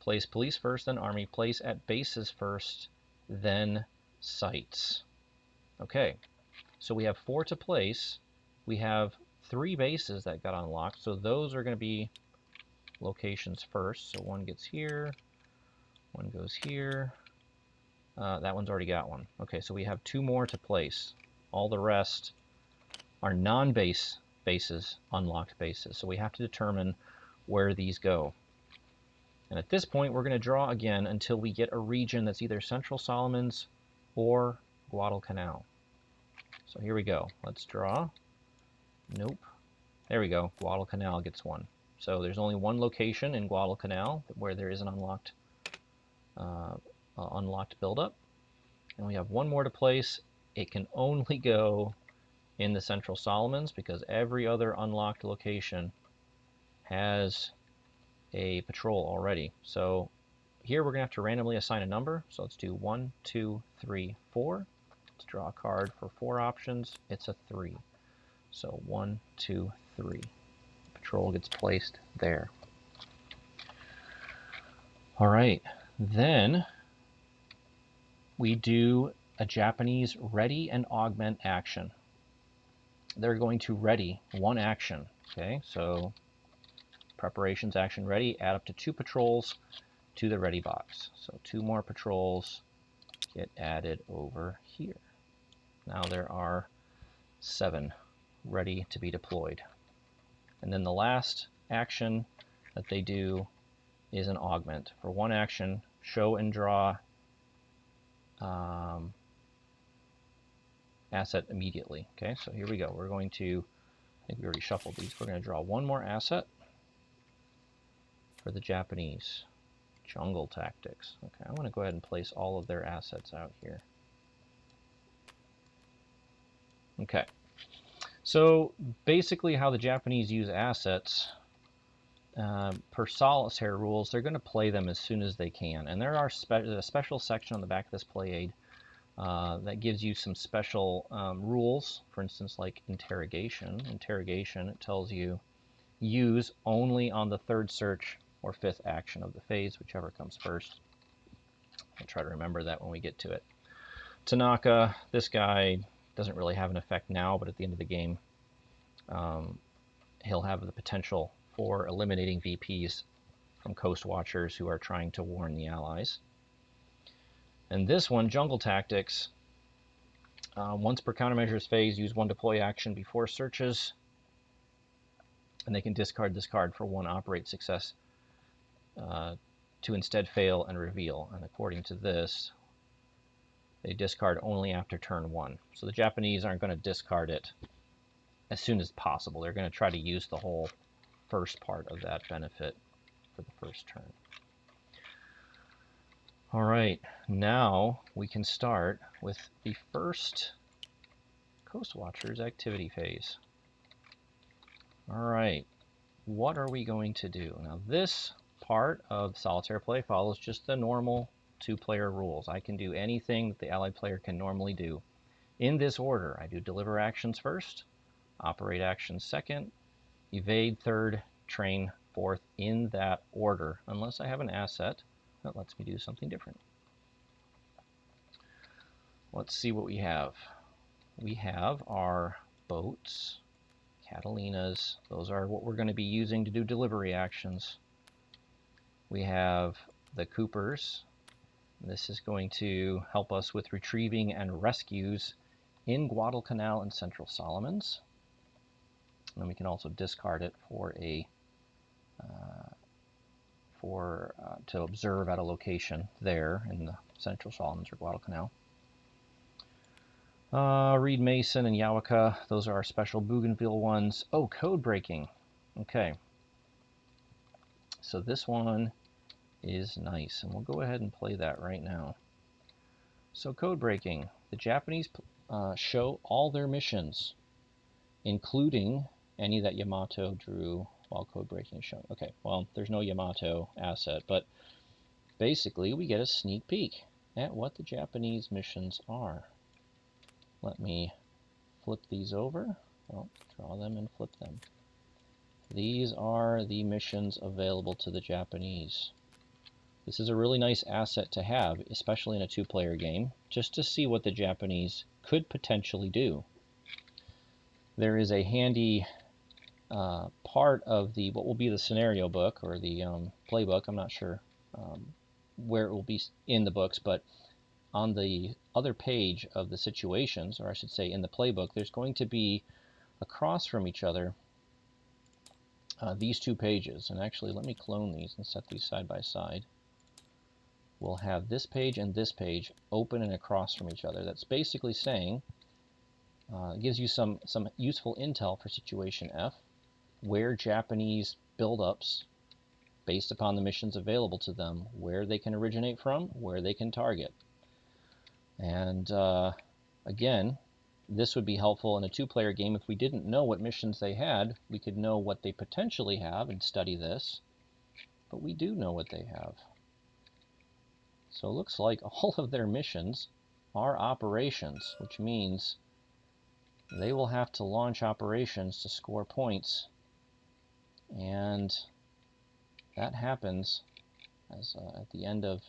place police first, then army. Place at bases first, then sites. Okay, so we have 4 to place. We have 3 bases that got unlocked, so those are going to be locations first. So 1 gets here, 1 goes here. That one's already got one. Okay, so we have 2 more to place. All the rest are non-base bases, unlocked bases. So we have to determine where these go. And at this point, we're going to draw again until we get a region that's either Central Solomons or Guadalcanal. So here we go. Let's draw. Nope. There we go. Guadalcanal gets 1. So there's only one location in Guadalcanal where there is an unlocked buildup. And we have one more to place. It can only go in the Central Solomons because every other unlocked location has a patrol already. So here we're going to have to randomly assign a number. So let's do 1, 2, 3, 4. Let's draw a card for 4 options. It's a 3. So 1, 2, 3. Patrol gets placed there. All right, then we do a Japanese ready and augment action. They're going to ready 1 action. Okay, so preparations action ready, add up to 2 patrols to the ready box. So 2 more patrols get added over here. Now there are 7 ready to be deployed. And then the last action that they do is an augment. For 1 action, show and draw asset immediately. Okay, so here we go. We're going to, I think we already shuffled these. We're going to draw 1 more asset for the Japanese. Jungle Tactics. Okay, I want to go ahead and place all of their assets out here. Okay, so basically how the Japanese use assets, per solitaire rules, they're going to play them as soon as they can. And there are a special section on the back of this play aid that gives you some special rules. For instance, like interrogation. Interrogation, it tells you use only on the 3rd search or 5th action of the phase, whichever comes first. I'll try to remember that when we get to it. Tanaka, this guy doesn't really have an effect now, but at the end of the game, he'll have the potential for eliminating VPs from Coast Watchers who are trying to warn the Allies. And this one, Jungle Tactics, once per countermeasures phase, use 1 deploy action before searches, and they can discard this card for 1 operate success to instead fail and reveal. And according to this, they discard only after turn 1. So the Japanese aren't going to discard it as soon as possible. They're going to try to use the whole first part of that benefit for the first turn. All right, now we can start with the first Coast Watchers activity phase. All right, what are we going to do? Now this part of solitaire play follows just the normal 2-player rules. I can do anything that the allied player can normally do. In this order, I do deliver actions first, operate actions second, evade third, train fourth, in that order, unless I have an asset that lets me do something different. Let's see what we have. We have our boats, Catalinas. Those are what we're going to be using to do delivery actions. We have the Coopers. This is going to help us with retrieving and rescues in Guadalcanal and Central Solomons. And then we can also discard it for a to observe at a location there in the Central Solomons or Guadalcanal. Reed Mason and Yawaka, those are our special Bougainville ones. Oh, code breaking. Okay. So this one is nice, and we'll go ahead and play that right now. So code breaking. The Japanese show all their missions, including any that Yamato drew while code breaking is shown. Okay, well, there's no Yamato asset, but basically we get a sneak peek at what the Japanese missions are. Let me flip these over. Oh, draw them and flip them. These are the missions available to the Japanese. This is a really nice asset to have, especially in a 2-player game, just to see what the Japanese could potentially do. There is a handy part of the what will be the scenario book or the playbook. I'm not sure where it will be in the books, but on the other page of the situations, or I should say in the playbook, there's going to be across from each other these 2 pages. And actually, let me clone these and set these side by side. we'll have this page and this page open and across from each other. That's basically saying, gives you some useful intel for situation F, where Japanese buildups, based upon the missions available to them, where they can originate from, where they can target. And again, this would be helpful in a two-player game. If we didn't know what missions they had, we could know what they potentially have and study this, but we do know what they have. So it looks like all of their missions are operations, which means they will have to launch operations to score points, and that happens as at the end of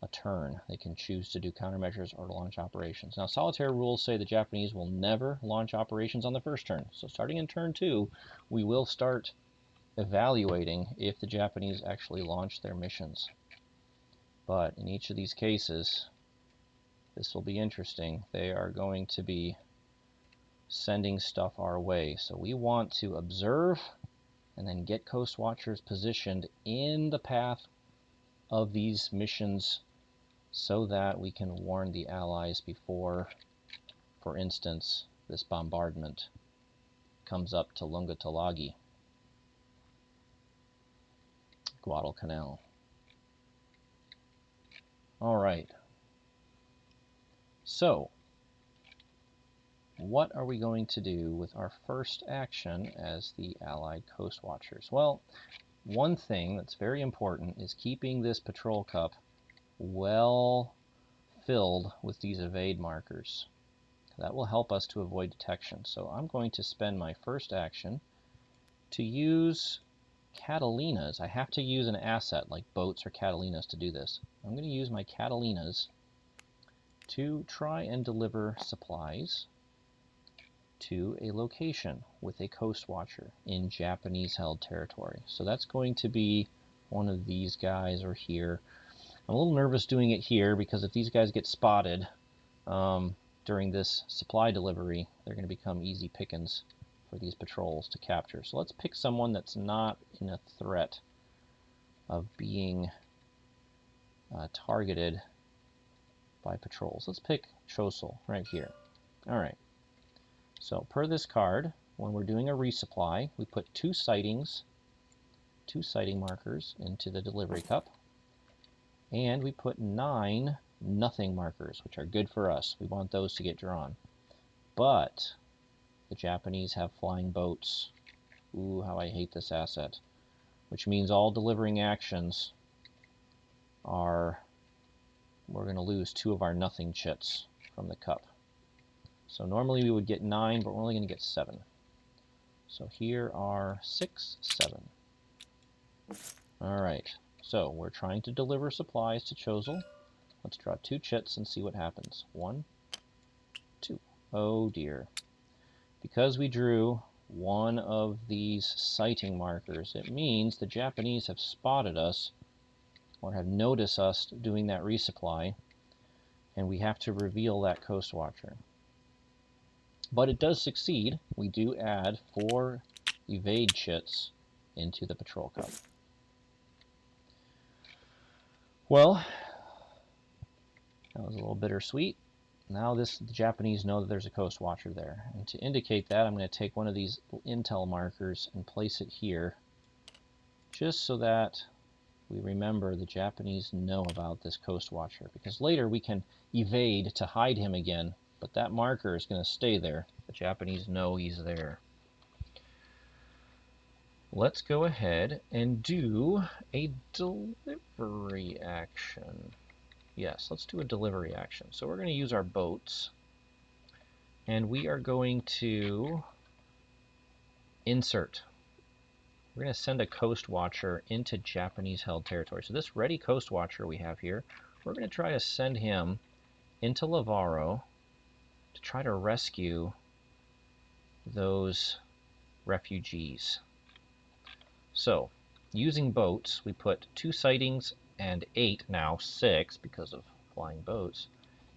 a turn. They can choose to do countermeasures or to launch operations. Now, Solitaire rules say the Japanese will never launch operations on the first turn. So starting in turn 2, we will start evaluating if the Japanese actually launch their missions. But in each of these cases, this will be interesting. They are going to be sending stuff our way. So we want to observe and then get Coast Watchers positioned in the path of these missions so that we can warn the Allies before, for instance, this bombardment comes up to Lungatalagi, Guadalcanal. All right. So, what are we going to do with our first action as the Allied Coast Watchers? Well, one thing that's very important is keeping this patrol cup well filled with these evade markers. That will help us to avoid detection. So I'm going to spend my first action to use Catalinas. I have to use an asset like boats or Catalinas to do this. I'm going to use my Catalinas to try and deliver supplies to a location with a Coast Watcher in Japanese-held territory. So that's going to be one of these guys or here. I'm a little nervous doing it here because if these guys get spotted during this supply delivery, they're going to become easy pickings for these patrols to capture. So let's pick someone that's not in a threat of being targeted by patrols. Let's pick Chosel right here. All right. So per this card, when we're doing a resupply, we put two sighting markers into the delivery cup, and we put 9 nothing markers, which are good for us. We want those to get drawn. But the Japanese have flying boats. Ooh, how I hate this asset. Which means all delivering actions are, we're going to lose 2 of our nothing chits from the cup. So normally we would get 9, but we're only going to get 7. So here are 6, 7. All right, so we're trying to deliver supplies to Chosel. Let's draw 2 chits and see what happens. 1, 2. Oh dear. Because we drew one of these sighting markers, it means the Japanese have spotted us or have noticed us doing that resupply, and we have to reveal that Coast Watcher. But it does succeed. We do add 4 evade chits into the patrol cup. Well, that was a little bittersweet. Now the Japanese know that there's a Coast Watcher there. And to indicate that, I'm going to take one of these intel markers and place it here, just so that we remember the Japanese know about this Coast Watcher. Because later we can evade to hide him again, but that marker is going to stay there. The Japanese know he's there. Let's go ahead and do a delivery action. Yes, let's do a delivery action. So we're going to use our boats, and we are going to insert. We're going to send a Coast Watcher into Japanese-held territory. So this ready Coast Watcher we have here, we're going to try to send him into Lavaro to try to rescue those refugees. So, using boats, we put 2 sightings and 8, now 6 because of flying boats,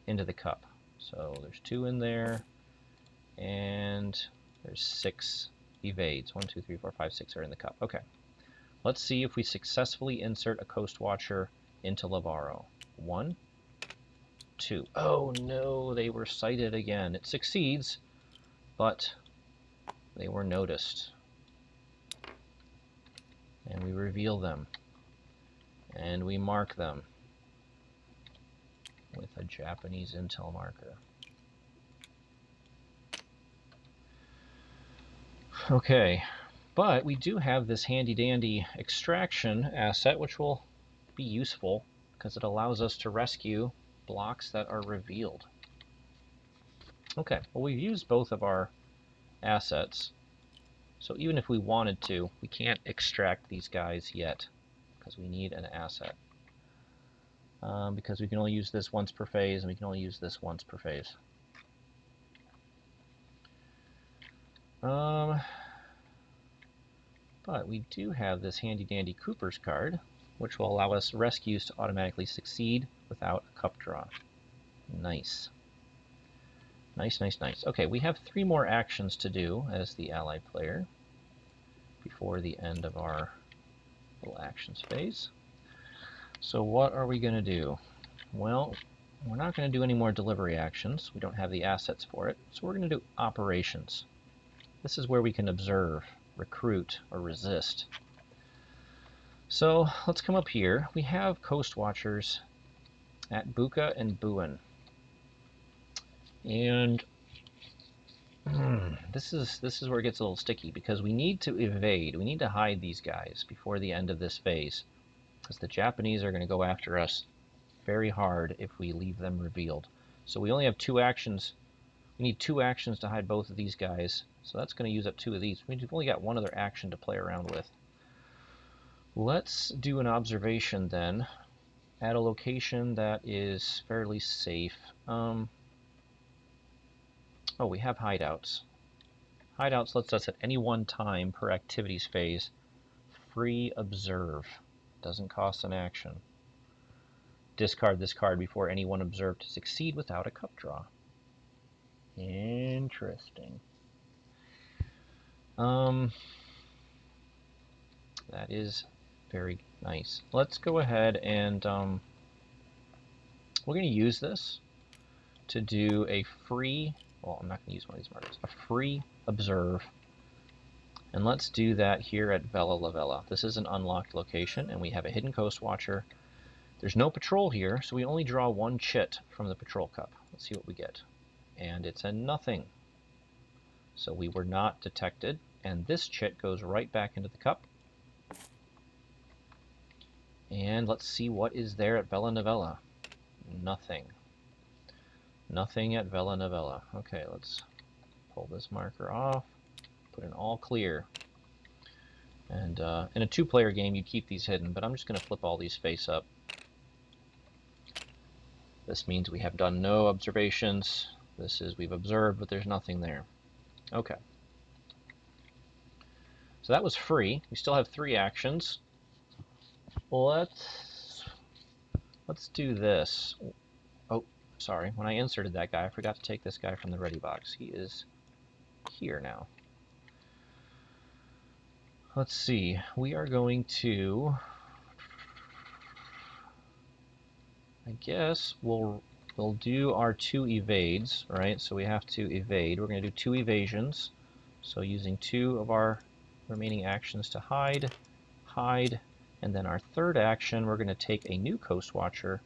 into the cup. So there's 2 in there, and there's 6 evades. 1, 2, 3, 4, 5, 6 are in the cup. Okay. Let's see if we successfully insert a Coast Watcher into Lavaro. 1, 2. Oh no, they were sighted again. It succeeds, but they were noticed. And we reveal them. And we mark them with a Japanese intel marker. Okay, but we do have this handy-dandy extraction asset, which will be useful because it allows us to rescue blocks that are revealed. Okay, well, we've used both of our assets, so even if we wanted to, we can't extract these guys yet because we need an asset. Because we can only use this once per phase, and we can only use this once per phase. But we do have this handy-dandy Cooper's card, which will allow us rescues to automatically succeed without a cup draw. Nice. Nice, nice, nice. Okay, we have 3 more actions to do as the Allied player before the end of our little actions phase. So what are we going to do? Well, we're not going to do any more delivery actions. We don't have the assets for it. So we're going to do operations. This is where we can observe, recruit, or resist. So let's come up here. We have Coast Watchers at Buka and Buin. And this is where it gets a little sticky because we need to evade. We need to hide these guys before the end of this phase because the Japanese are going to go after us very hard if we leave them revealed. So we only have 2 actions. We need 2 actions to hide both of these guys. So that's going to use up 2 of these. We've only got 1 other action to play around with. Let's do an observation then at a location that is fairly safe. Oh, we have hideouts. Hideouts lets us at any one time per activities phase free observe. Doesn't cost an action. Discard this card before anyone observed to succeed without a cup draw. Interesting. That is very nice. Let's go ahead and we're going to use this to do a free, well, I'm not going to use one of these markers, a free observe. And let's do that here at Vela La Vela. This is an unlocked location, and we have a hidden coast watcher. There's no patrol here, so we only draw 1 chit from the patrol cup. Let's see what we get. And it's a nothing. So we were not detected, and this chit goes right back into the cup. And let's see what is there at Vela Novella. Nothing. Nothing at Vela Novella. Okay, let's pull this marker off, put in all clear. And in a 2-player game, you keep these hidden, but I'm just going to flip all these face up. This means we have done no observations. This is we've observed, but there's nothing there. Okay. So that was free. We still have 3 actions. Let's do this. Oh, sorry. When I inserted that guy, I forgot to take this guy from the ready box. He is here now. Let's see. We are going to, I guess we'll do our 2 evades, right? So we have to evade. We're going to do 2 evasions. So using 2 of our remaining actions to hide, and then our 3rd action, we're going to take a new Coast Watcher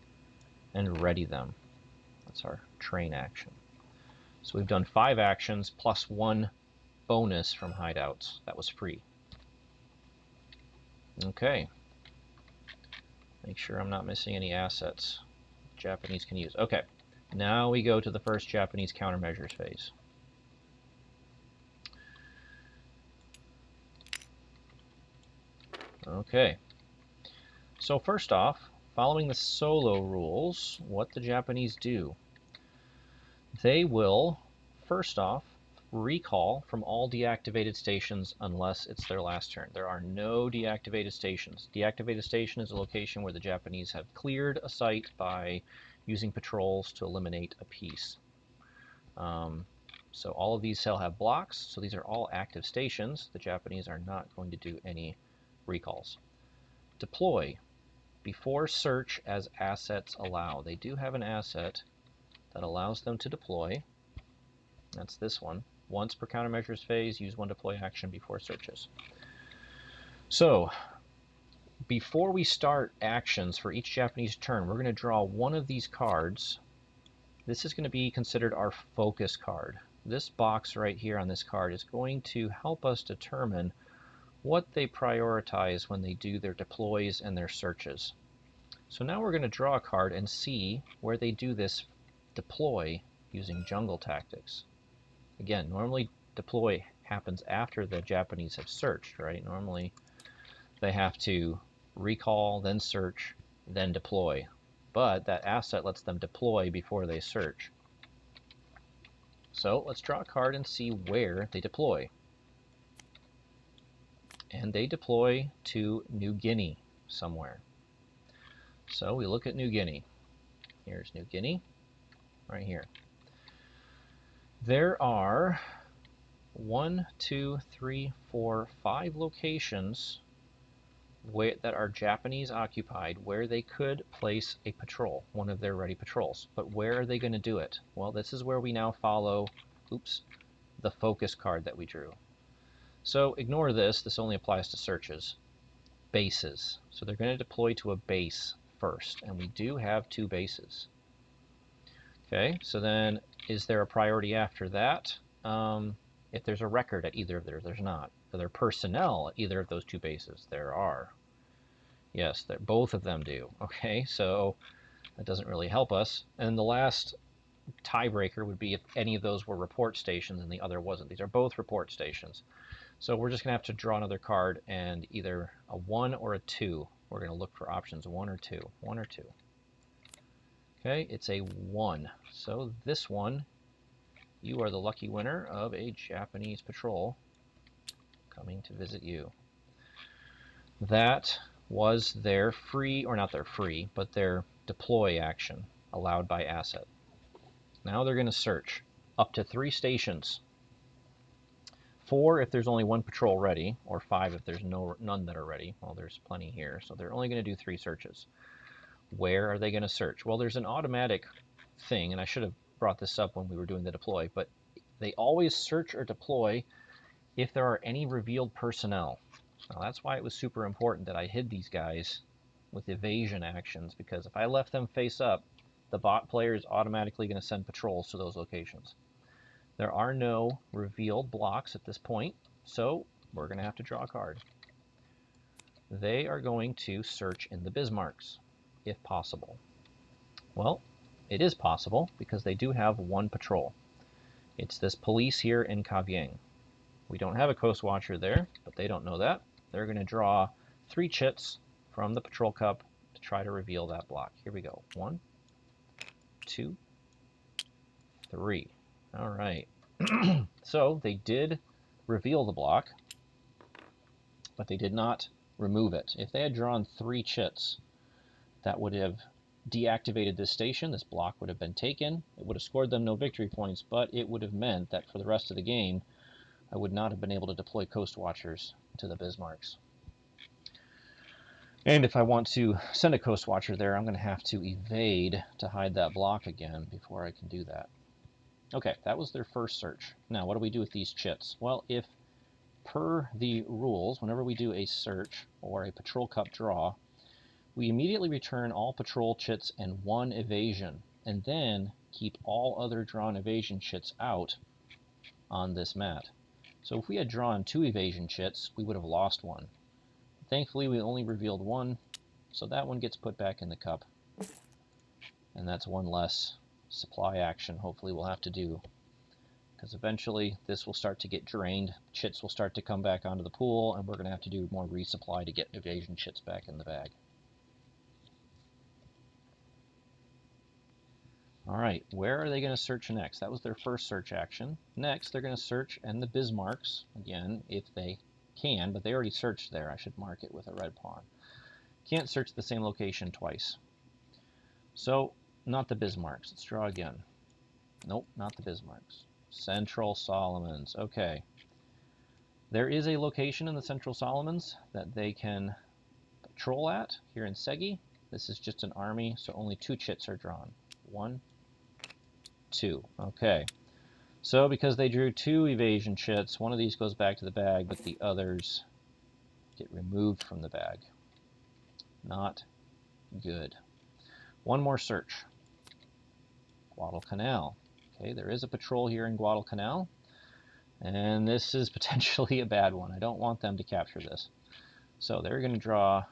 and ready them. That's our train action. So we've done 5 actions plus 1 bonus from hideouts. That was free. Okay. Make sure I'm not missing any assets Japanese can use. Okay. Now we go to the first Japanese countermeasures phase. Okay. So first off, following the solo rules, what the Japanese do. They will, first off, recall from all deactivated stations unless it's their last turn. There are no deactivated stations. Deactivated station is a location where the Japanese have cleared a site by using patrols to eliminate a piece. So all of these shall have blocks, so these are all active stations. The Japanese are not going to do any recalls. Deploy. before search as assets allow. They do have an asset that allows them to deploy. That's this one. Once per countermeasures phase, use one deploy action before searches. So, before we start actions for each Japanese turn, we're going to draw one of these cards. This is going to be considered our focus card. This box right here on this card is going to help us determine what they prioritize when they do their deploys and their searches. So now we're going to draw a card and see where they do this deploy using jungle tactics. Again, normally deploy happens after the Japanese have searched, right? Normally they have to recall, then search, then deploy. But that asset lets them deploy before they search. So let's draw a card and see where they deploy. And they deploy to New Guinea somewhere. So we look at New Guinea. Here's New Guinea, right here. There are 1, 2, 3, 4, 5 locations that are Japanese occupied where they could place a patrol, one of their ready patrols. But where are they going to do it? Well, this is where we now follow, the focus card that we drew. So ignore this. This only applies to searches. Bases. So they're going to deploy to a base first, and we do have 2 bases. Okay, so then is there a priority after that? If there's a record at either of theirs, there's not. Are there personnel at either of those 2 bases? There are. Yes, both of them do. Okay, so that doesn't really help us. And the last tiebreaker would be if any of those were report stations and the other wasn't. These are both report stations. So we're just going to have to draw another card and either a 1 or a 2. We're going to look for options 1 or 2. 1 or 2. Okay, it's a 1. So this one, you are the lucky winner of a Japanese patrol coming to visit you. That was their free, or not their free, but their deploy action allowed by asset. Now they're going to search up to 3 stations. 4 if there's only 1 patrol ready, or 5 if there's none that are ready. Well, there's plenty here, so they're only going to do 3 searches. Where are they going to search? Well, there's an automatic thing, and I should have brought this up when we were doing the deploy, but they always search or deploy if there are any revealed personnel. Now, that's why it was super important that I hid these guys with evasion actions, because if I left them face up, the bot player is automatically going to send patrols to those locations. There are no revealed blocks at this point, so we're going to have to draw a card. They are going to search in the Bismarcks, if possible. Well, it is possible because they do have 1 patrol. It's this police here in Kavieng. We don't have a Coast Watcher there, but they don't know that. They're going to draw 3 chits from the patrol cup to try to reveal that block. Here we go. 1, 2, 3. All right. So they did reveal the block, but they did not remove it. If they had drawn 3 chits, that would have deactivated this station. This block would have been taken. It would have scored them no victory points, but it would have meant that for the rest of the game, I would not have been able to deploy Coast Watchers to the Bismarcks. And if I want to send a Coast Watcher there, I'm going to have to evade to hide that block again before I can do that. Okay, that was their first search. Now, what do we do with these chits? Well, if per the rules, whenever we do a search or a patrol cup draw, we immediately return all patrol chits and 1 evasion, and then keep all other drawn evasion chits out on this mat. So if we had drawn 2 evasion chits, we would have lost 1. Thankfully, we only revealed 1, so that one gets put back in the cup. And that's 1 less supply action hopefully we'll have to do, because eventually this will start to get drained. Chits will start to come back onto the pool, and we're going to have to do more resupply to get evasion chits back in the bag. All right, where are they going to search next? That was their first search action. Next, they're going to search in the Bismarcks, again, if they can, but they already searched there. I should mark it with a red pawn. Can't search the same location twice. So, not the Bismarcks. Let's draw again. Nope, not the Bismarcks. Central Solomons. Okay. There is a location in the Central Solomons that they can patrol at here in Segi. This is just an army, so only 2 chits are drawn. 1, 2. Okay. So because they drew 2 evasion chits, one of these goes back to the bag, but the others get removed from the bag. Not good. One more search. Guadalcanal. Okay, there is a patrol here in Guadalcanal, and this is potentially a bad one. I don't want them to capture this. So they're going to draw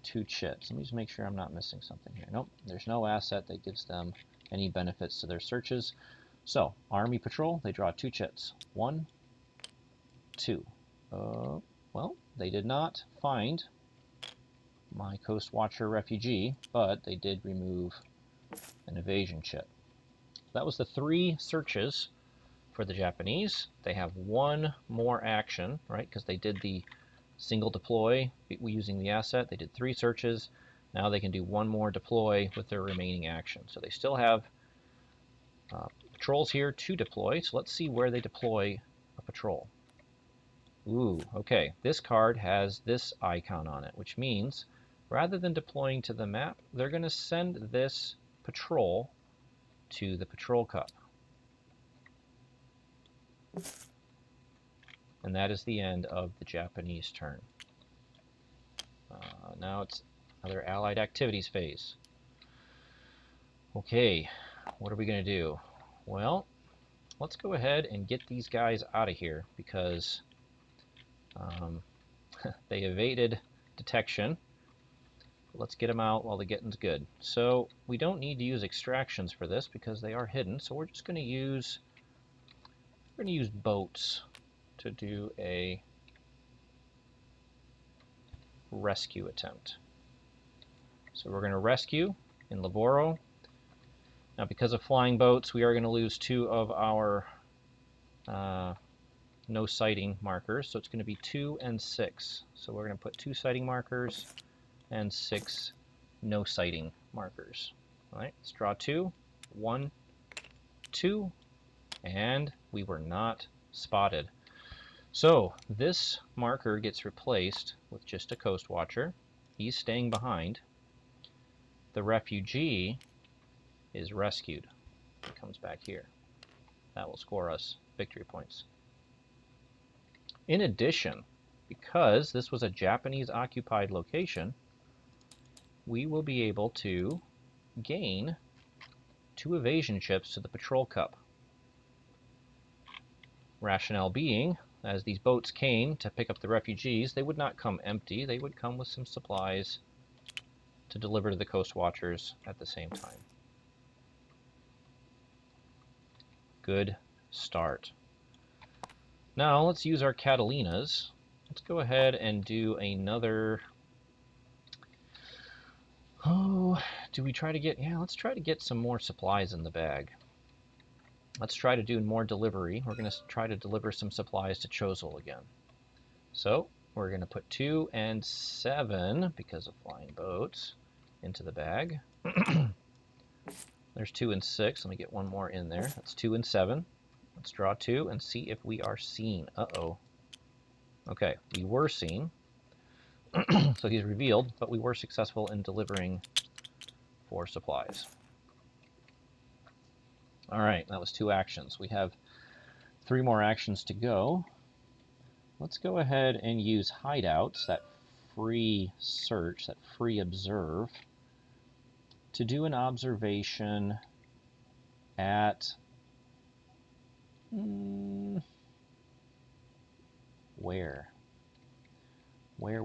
2 chits. Let me just make sure I'm not missing something here. Nope, there's no asset that gives them any benefits to their searches. So, Army Patrol, they draw 2 chits. 1, 2. Well, they did not find my Coast Watcher refugee, but they did remove an evasion chit. That was the 3 searches for the Japanese. They have 1 more action, right, because they did the single deploy using the asset. They did 3 searches. Now they can do 1 more deploy with their remaining action. So they still have patrols here to deploy. So let's see where they deploy a patrol. Ooh, okay. This card has this icon on it, which means rather than deploying to the map, they're going to send this patrol to the patrol cup. And that is the end of the Japanese turn. Now it's another Allied activities phase. Okay, what are we going to do? Well, let's go ahead and get these guys out of here because they evaded detection. Let's get them out while the getting's good. So we don't need to use extractions for this because they are hidden. So we're just going to use boats to do a rescue attempt. So we're going to rescue in Laboro. Now because of flying boats, we are going to lose 2 of our no sighting markers. So it's going to be 2 and 6. So we're going to put 2 sighting markers and 6 no sighting markers. All right, let's draw 2. 1, 2, and we were not spotted. So this marker gets replaced with just a Coast Watcher. He's staying behind. The refugee is rescued. He comes back here. That will score us victory points. In addition, because this was a Japanese occupied location, we will be able to gain 2 evasion chips to the patrol cup. Rationale being, as these boats came to pick up the refugees, they would not come empty. They would come with some supplies to deliver to the Coast Watchers at the same time. Good start. Now let's use our Catalinas. Let's go ahead and do another... Oh, do we try to get... Yeah, let's try to get some more supplies in the bag. Let's try to do more delivery. We're going to try to deliver some supplies to Chosul again. So we're going to put 2 and 7, because of flying boats, into the bag. There's 2 and 6. Let me get 1 more in there. That's 2 and 7. Let's draw 2 and see if we are seen. Uh-oh. Okay, we were seen. So he's revealed, but we were successful in delivering 4 supplies. All right, that was 2 actions. We have 3 more actions to go. Let's go ahead and use hideouts, that free search, that free observe, to do an observation at where? Where?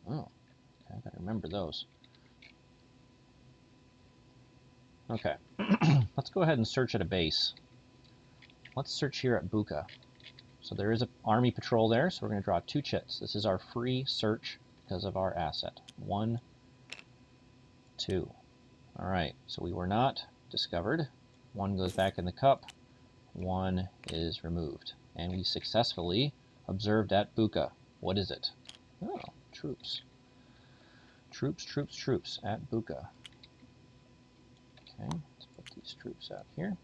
Oh, I gotta remember those. Okay, let's go ahead and search at a base. Let's search here at Buka. So there is an army patrol there, so we're going to draw 2 chits. This is our free search because of our asset. 1, 2. All right, so we were not discovered. 1 goes back in the cup. 1 is removed. And we successfully observed at Buka. What is it? Oh, troops. Troops at Buka. Okay, let's put these troops out here.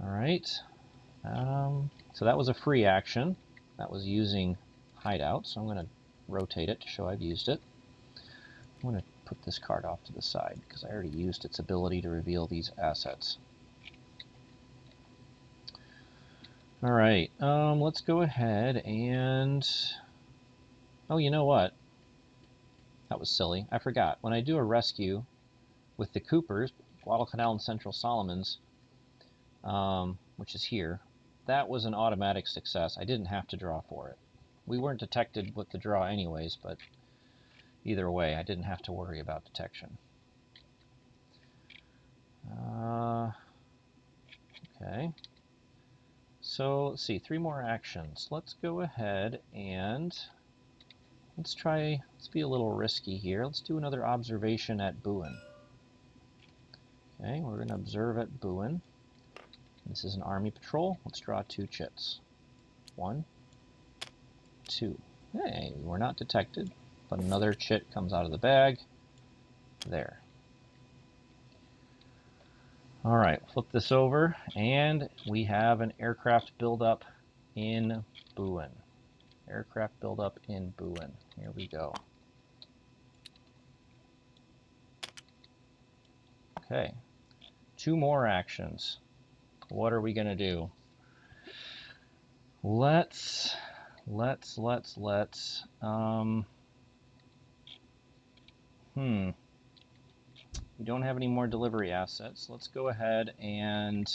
All right, So that was a free action. That was using hideout, so I'm going to rotate it to show I've used it. I'm going to put this card off to the side because I already used its ability to reveal these assets. All right, let's go ahead and... Oh, you know what? That was silly. I forgot. When I do a rescue with the Coopers, Guadalcanal and Central Solomons, which is here, that was an automatic success. I didn't have to draw for it. We weren't detected with the draw anyways, but either way, I didn't have to worry about detection. Okay. So let's see, 3 more actions. Let's go ahead and let's be a little risky here. Let's do another observation at Buin. Okay, we're going to observe at Buin. This is an army patrol. Let's draw 2 chits. 1, 2. Hey, we're not detected, but another chit comes out of the bag. There. All right, flip this over, and we have an aircraft buildup in Buin. Aircraft buildup in Buin. Here we go. Okay, 2 more actions. What are we going to do? Let's we don't have any more delivery assets. Let's go ahead and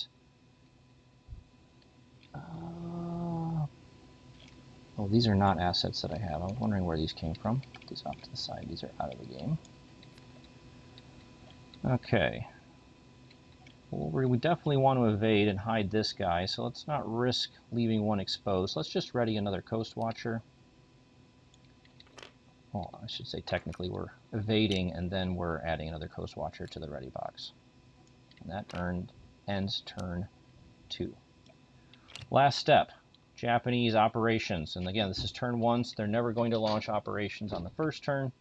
oh, these are not assets that I have. I was wondering where these came from. Put these off to the side. These are out of the game. Okay. Well, we definitely want to evade and hide this guy, so let's not risk leaving one exposed. Let's just ready another Coast Watcher. Well, I should say technically we're evading and then we're adding another Coast Watcher to the ready box. And that ends turn 2. Last step, Japanese operations. And again, this is turn 1, so they're never going to launch operations on the first turn.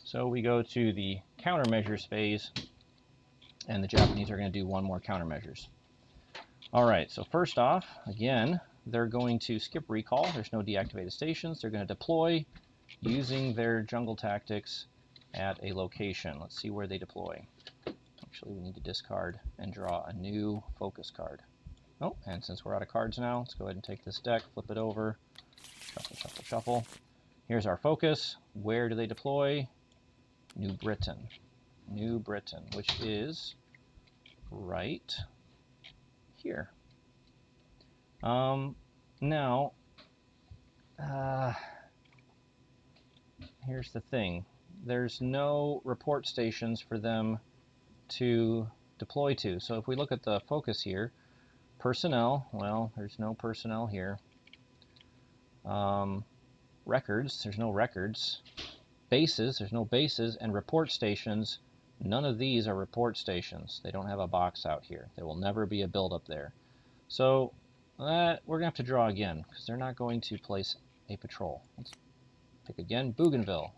So we go to the countermeasures phase, and the Japanese are going to do 1 more countermeasures. All right, so first off, again, they're going to skip recall. There's no deactivated stations. They're going to deploy using their jungle tactics at a location. Let's see where they deploy. Actually, we need to discard and draw a new focus card. Oh, and since we're out of cards now, let's go ahead and take this deck, flip it over, shuffle, shuffle, shuffle. Here's our focus. Where do they deploy? New Britain. New Britain, which is right here. Now, here's the thing. There's no report stations for them to deploy to. So if we look at the focus here, personnel, well, there's no personnel here. Records, there's no records. Bases, there's no bases. And report stations, none of these are report stations. They don't have a box out here. There will never be a buildup there. So we're going to have to draw again because they're not going to place a patrol. Let's pick again. Bougainville.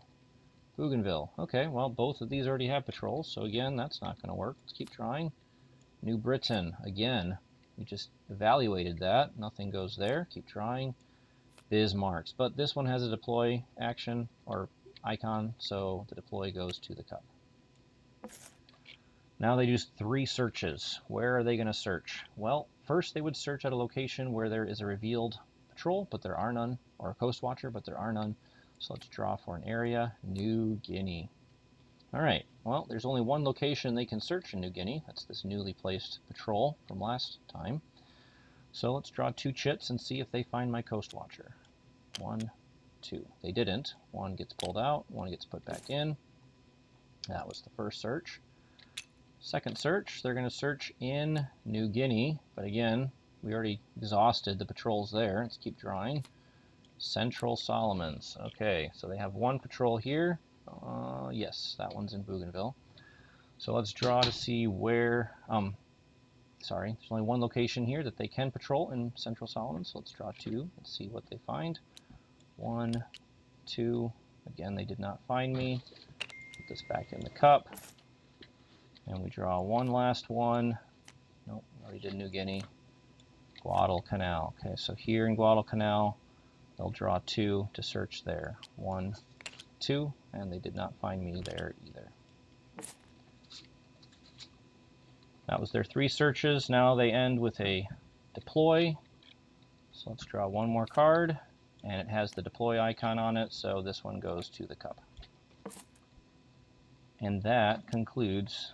Bougainville. Okay, well, both of these already have patrols, so again, that's not going to work. Let's keep trying. New Britain. Again, we just evaluated that. Nothing goes there. Keep trying. Bismarck's. But this one has a deploy action or icon, so the deploy goes to the cup. Now they do 3 searches. Where are they going to search? Well, first they would search at a location where there is a revealed patrol, but there are none, or a coast watcher, but there are none. So let's draw for an area. New Guinea. All right, well, there's only one location they can search in New Guinea. That's this newly placed patrol from last time. So let's draw 2 chits and see if they find my coast watcher. 1, 2. They didn't. 1 gets pulled out, 1 gets put back in. That was the first search. Second search, they're going to search in New Guinea, but again, we already exhausted the patrols there. Let's keep drawing. Central Solomons. Okay, so they have 1 patrol here. Yes, that one's in Bougainville. So let's draw to see where, sorry, there's only 1 location here that they can patrol in Central Solomons. So let's draw 2. Let's see what they find. 1, 2. Again, they did not find me. Put this back in the cup. And we draw 1 last one. Nope, already did New Guinea. Guadalcanal. Okay, so here in Guadalcanal, they'll draw 2 to search there. 1, 2, and they did not find me there either. That was their 3 searches. Now they end with a deploy. So let's draw 1 more card, and it has the deploy icon on it, so this one goes to the cup. And that concludes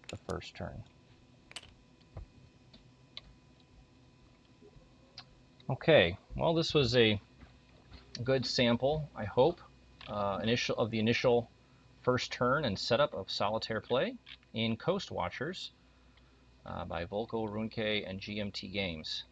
the first turn. Okay, well, this was a good sample, I hope, of the initial first turn and setup of solitaire play in Coast Watchers by Volko Ruhnke and GMT Games.